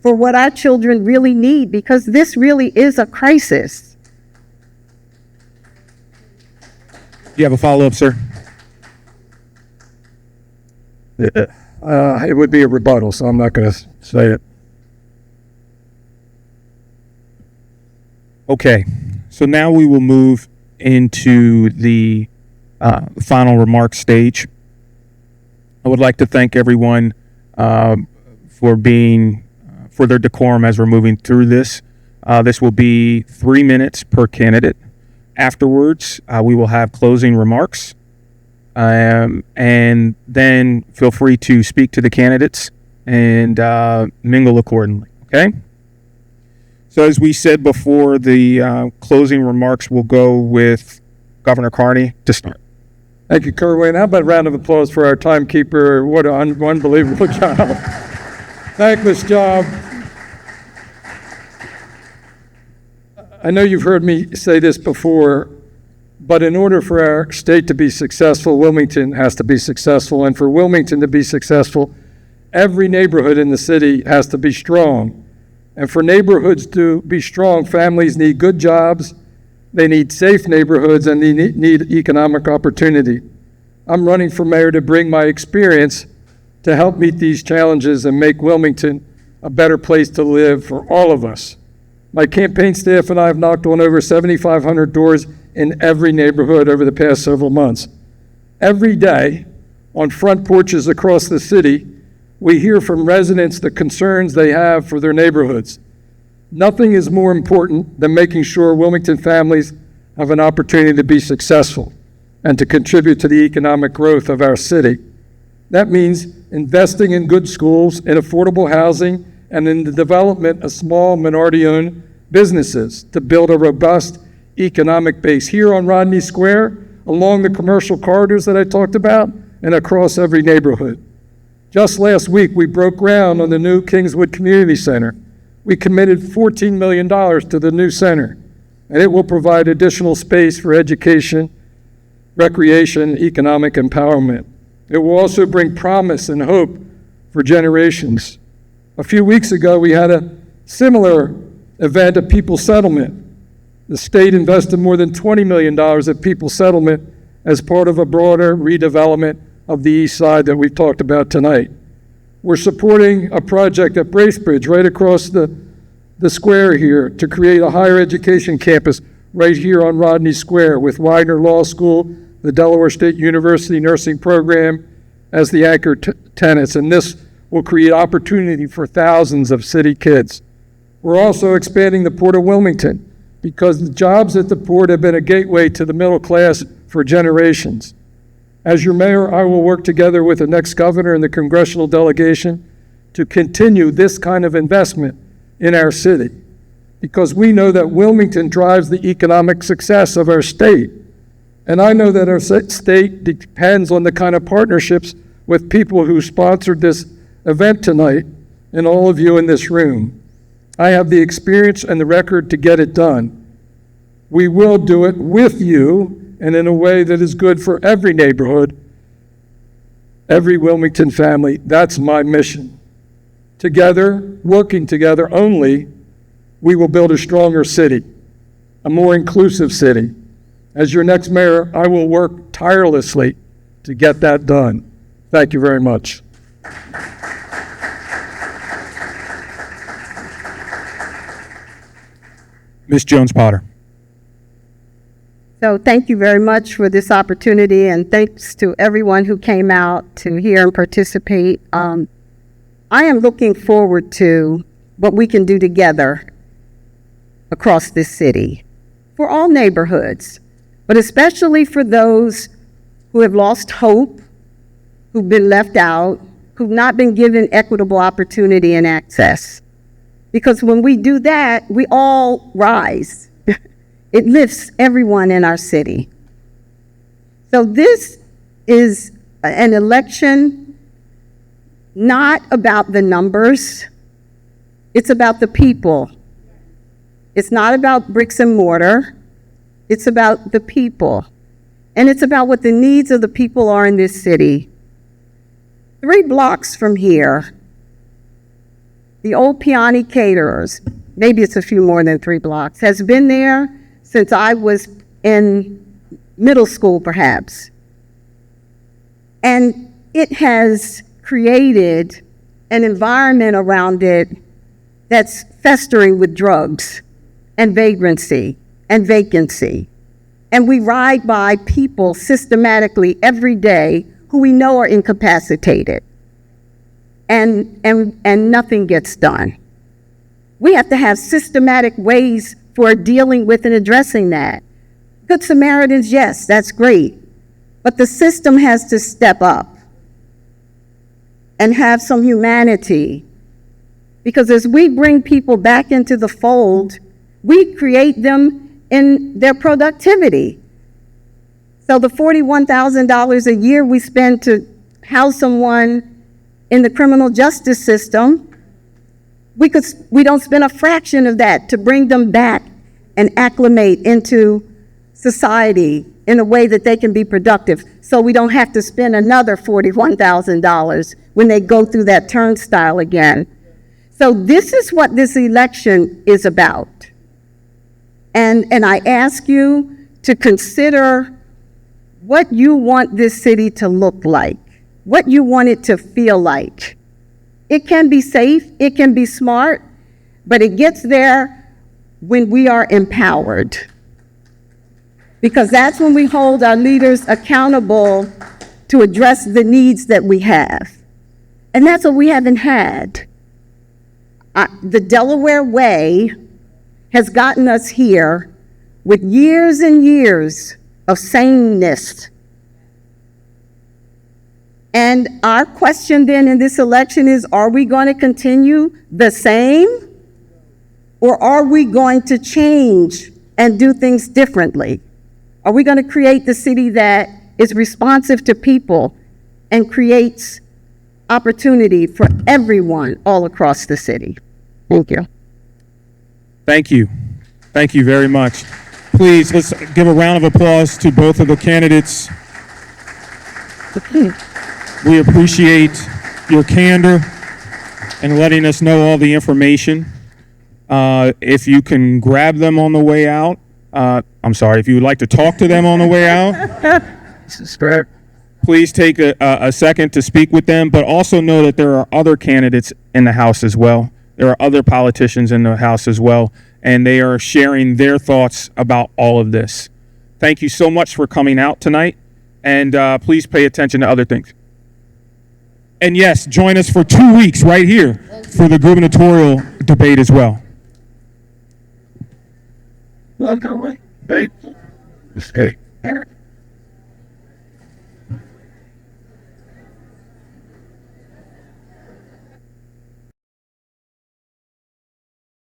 for what our children really need, because this really is a crisis. You have a follow-up, sir? It would be a rebuttal, so I'm not going to say it. Okay, so now we will move into the final remarks stage. I would like to thank everyone for their decorum as we're moving through this. This will be 3 minutes per candidate. Afterwards, we will have closing remarks, and then feel free to speak to the candidates and mingle accordingly, okay? So as we said before, the closing remarks will go with Governor Carney to start. Thank you, Kerwin. How about a round of applause for our timekeeper? What an unbelievable job. Thankless job. I know you've heard me say this before, but in order for our state to be successful, Wilmington has to be successful. And for Wilmington to be successful, every neighborhood in the city has to be strong. And for neighborhoods to be strong, families need good jobs, they need safe neighborhoods, and they need economic opportunity. I'm running for mayor to bring my experience to help meet these challenges and make Wilmington a better place to live for all of us. My campaign staff and I have knocked on over 7,500 doors in every neighborhood over the past several months. Every day, on front porches across the city, we hear from residents the concerns they have for their neighborhoods. Nothing is more important than making sure Wilmington families have an opportunity to be successful and to contribute to the economic growth of our city. That means investing in good schools, in affordable housing, and in the development of small minority-owned businesses to build a robust economic base here on Rodney Square, along the commercial corridors that I talked about, and across every neighborhood. Just last week, we broke ground on the new Kingswood Community Center, we committed $14 million to the new center, and it will provide additional space for education, recreation, economic empowerment. It will also bring promise and hope for generations. A few weeks ago, we had a similar event at People's Settlement. The state invested more than $20 million at People's Settlement as part of a broader redevelopment of the east side that we've talked about tonight. We're supporting a project at Bracebridge right across the square here to create a higher education campus right here on Rodney Square with Widener Law School, the Delaware State University Nursing Program as the anchor tenants, and this will create opportunity for thousands of city kids. We're also expanding the Port of Wilmington because the jobs at the port have been a gateway to the middle class for generations. As your mayor, I will work together with the next governor and the congressional delegation to continue this kind of investment in our city, because we know that Wilmington drives the economic success of our state. And I know that our state depends on the kind of partnerships with people who sponsored this event tonight and all of you in this room. I have the experience and the record to get it done. We will do it with you and in a way that is good for every neighborhood, every Wilmington family. That's my mission. Together, working together only, we will build a stronger city, a more inclusive city. As your next mayor, I will work tirelessly to get that done. Thank you very much. Ms. Jones-Potter. So thank you very much for this opportunity, and thanks to everyone who came out to hear and participate. I am looking forward to what we can do together across this city for all neighborhoods, but especially for those who have lost hope, who've been left out, who've not been given equitable opportunity and access. Because when we do that, we all rise. It lifts everyone in our city. So this is an election not about the numbers. It's about the people. It's not about bricks and mortar. It's about the people. And it's about what the needs of the people are in this city. 3 blocks from here, the old Peony Caterers, maybe it's a few more than 3 blocks, has been there since I was in middle school, perhaps. And it has created an environment around it that's festering with drugs and vagrancy and vacancy. And we ride by people systematically every day who we know are incapacitated. And nothing gets done. We have to have systematic ways for dealing with and addressing that. Good Samaritans, yes, that's great. But the system has to step up and have some humanity. Because as we bring people back into the fold, we create them in their productivity. So the $41,000 a year we spend to house someone in the criminal justice system, we don't spend a fraction of that to bring them back and acclimate into society in a way that they can be productive, so we don't have to spend another $41,000 when they go through that turnstile again. So this is what this election is about. And I ask you to consider what you want this city to look like, what you want it to feel like. It can be safe, it can be smart, but it gets there when we are empowered. Because that's when we hold our leaders accountable to address the needs that we have. And that's what we haven't had. The Delaware way has gotten us here with years and years of saneness. And our question then in this election is, are we going to continue the same? Or are we going to change and do things differently? Are we going to create the city that is responsive to people and creates opportunity for everyone all across the city? Thank you. Thank you. Thank you very much. Please, let's give a round of applause to both of the candidates. We appreciate your candor and letting us know all the information. If you can grab them on the way out, if you would like to talk to them on the way out, please take a second to speak with them, but also know that there are other candidates in the House as well. There are other politicians in the House as well, and they are sharing their thoughts about all of this. Thank you so much for coming out tonight, and please pay attention to other things. And yes, join us for 2 weeks right here for the gubernatorial debate as well. Hey.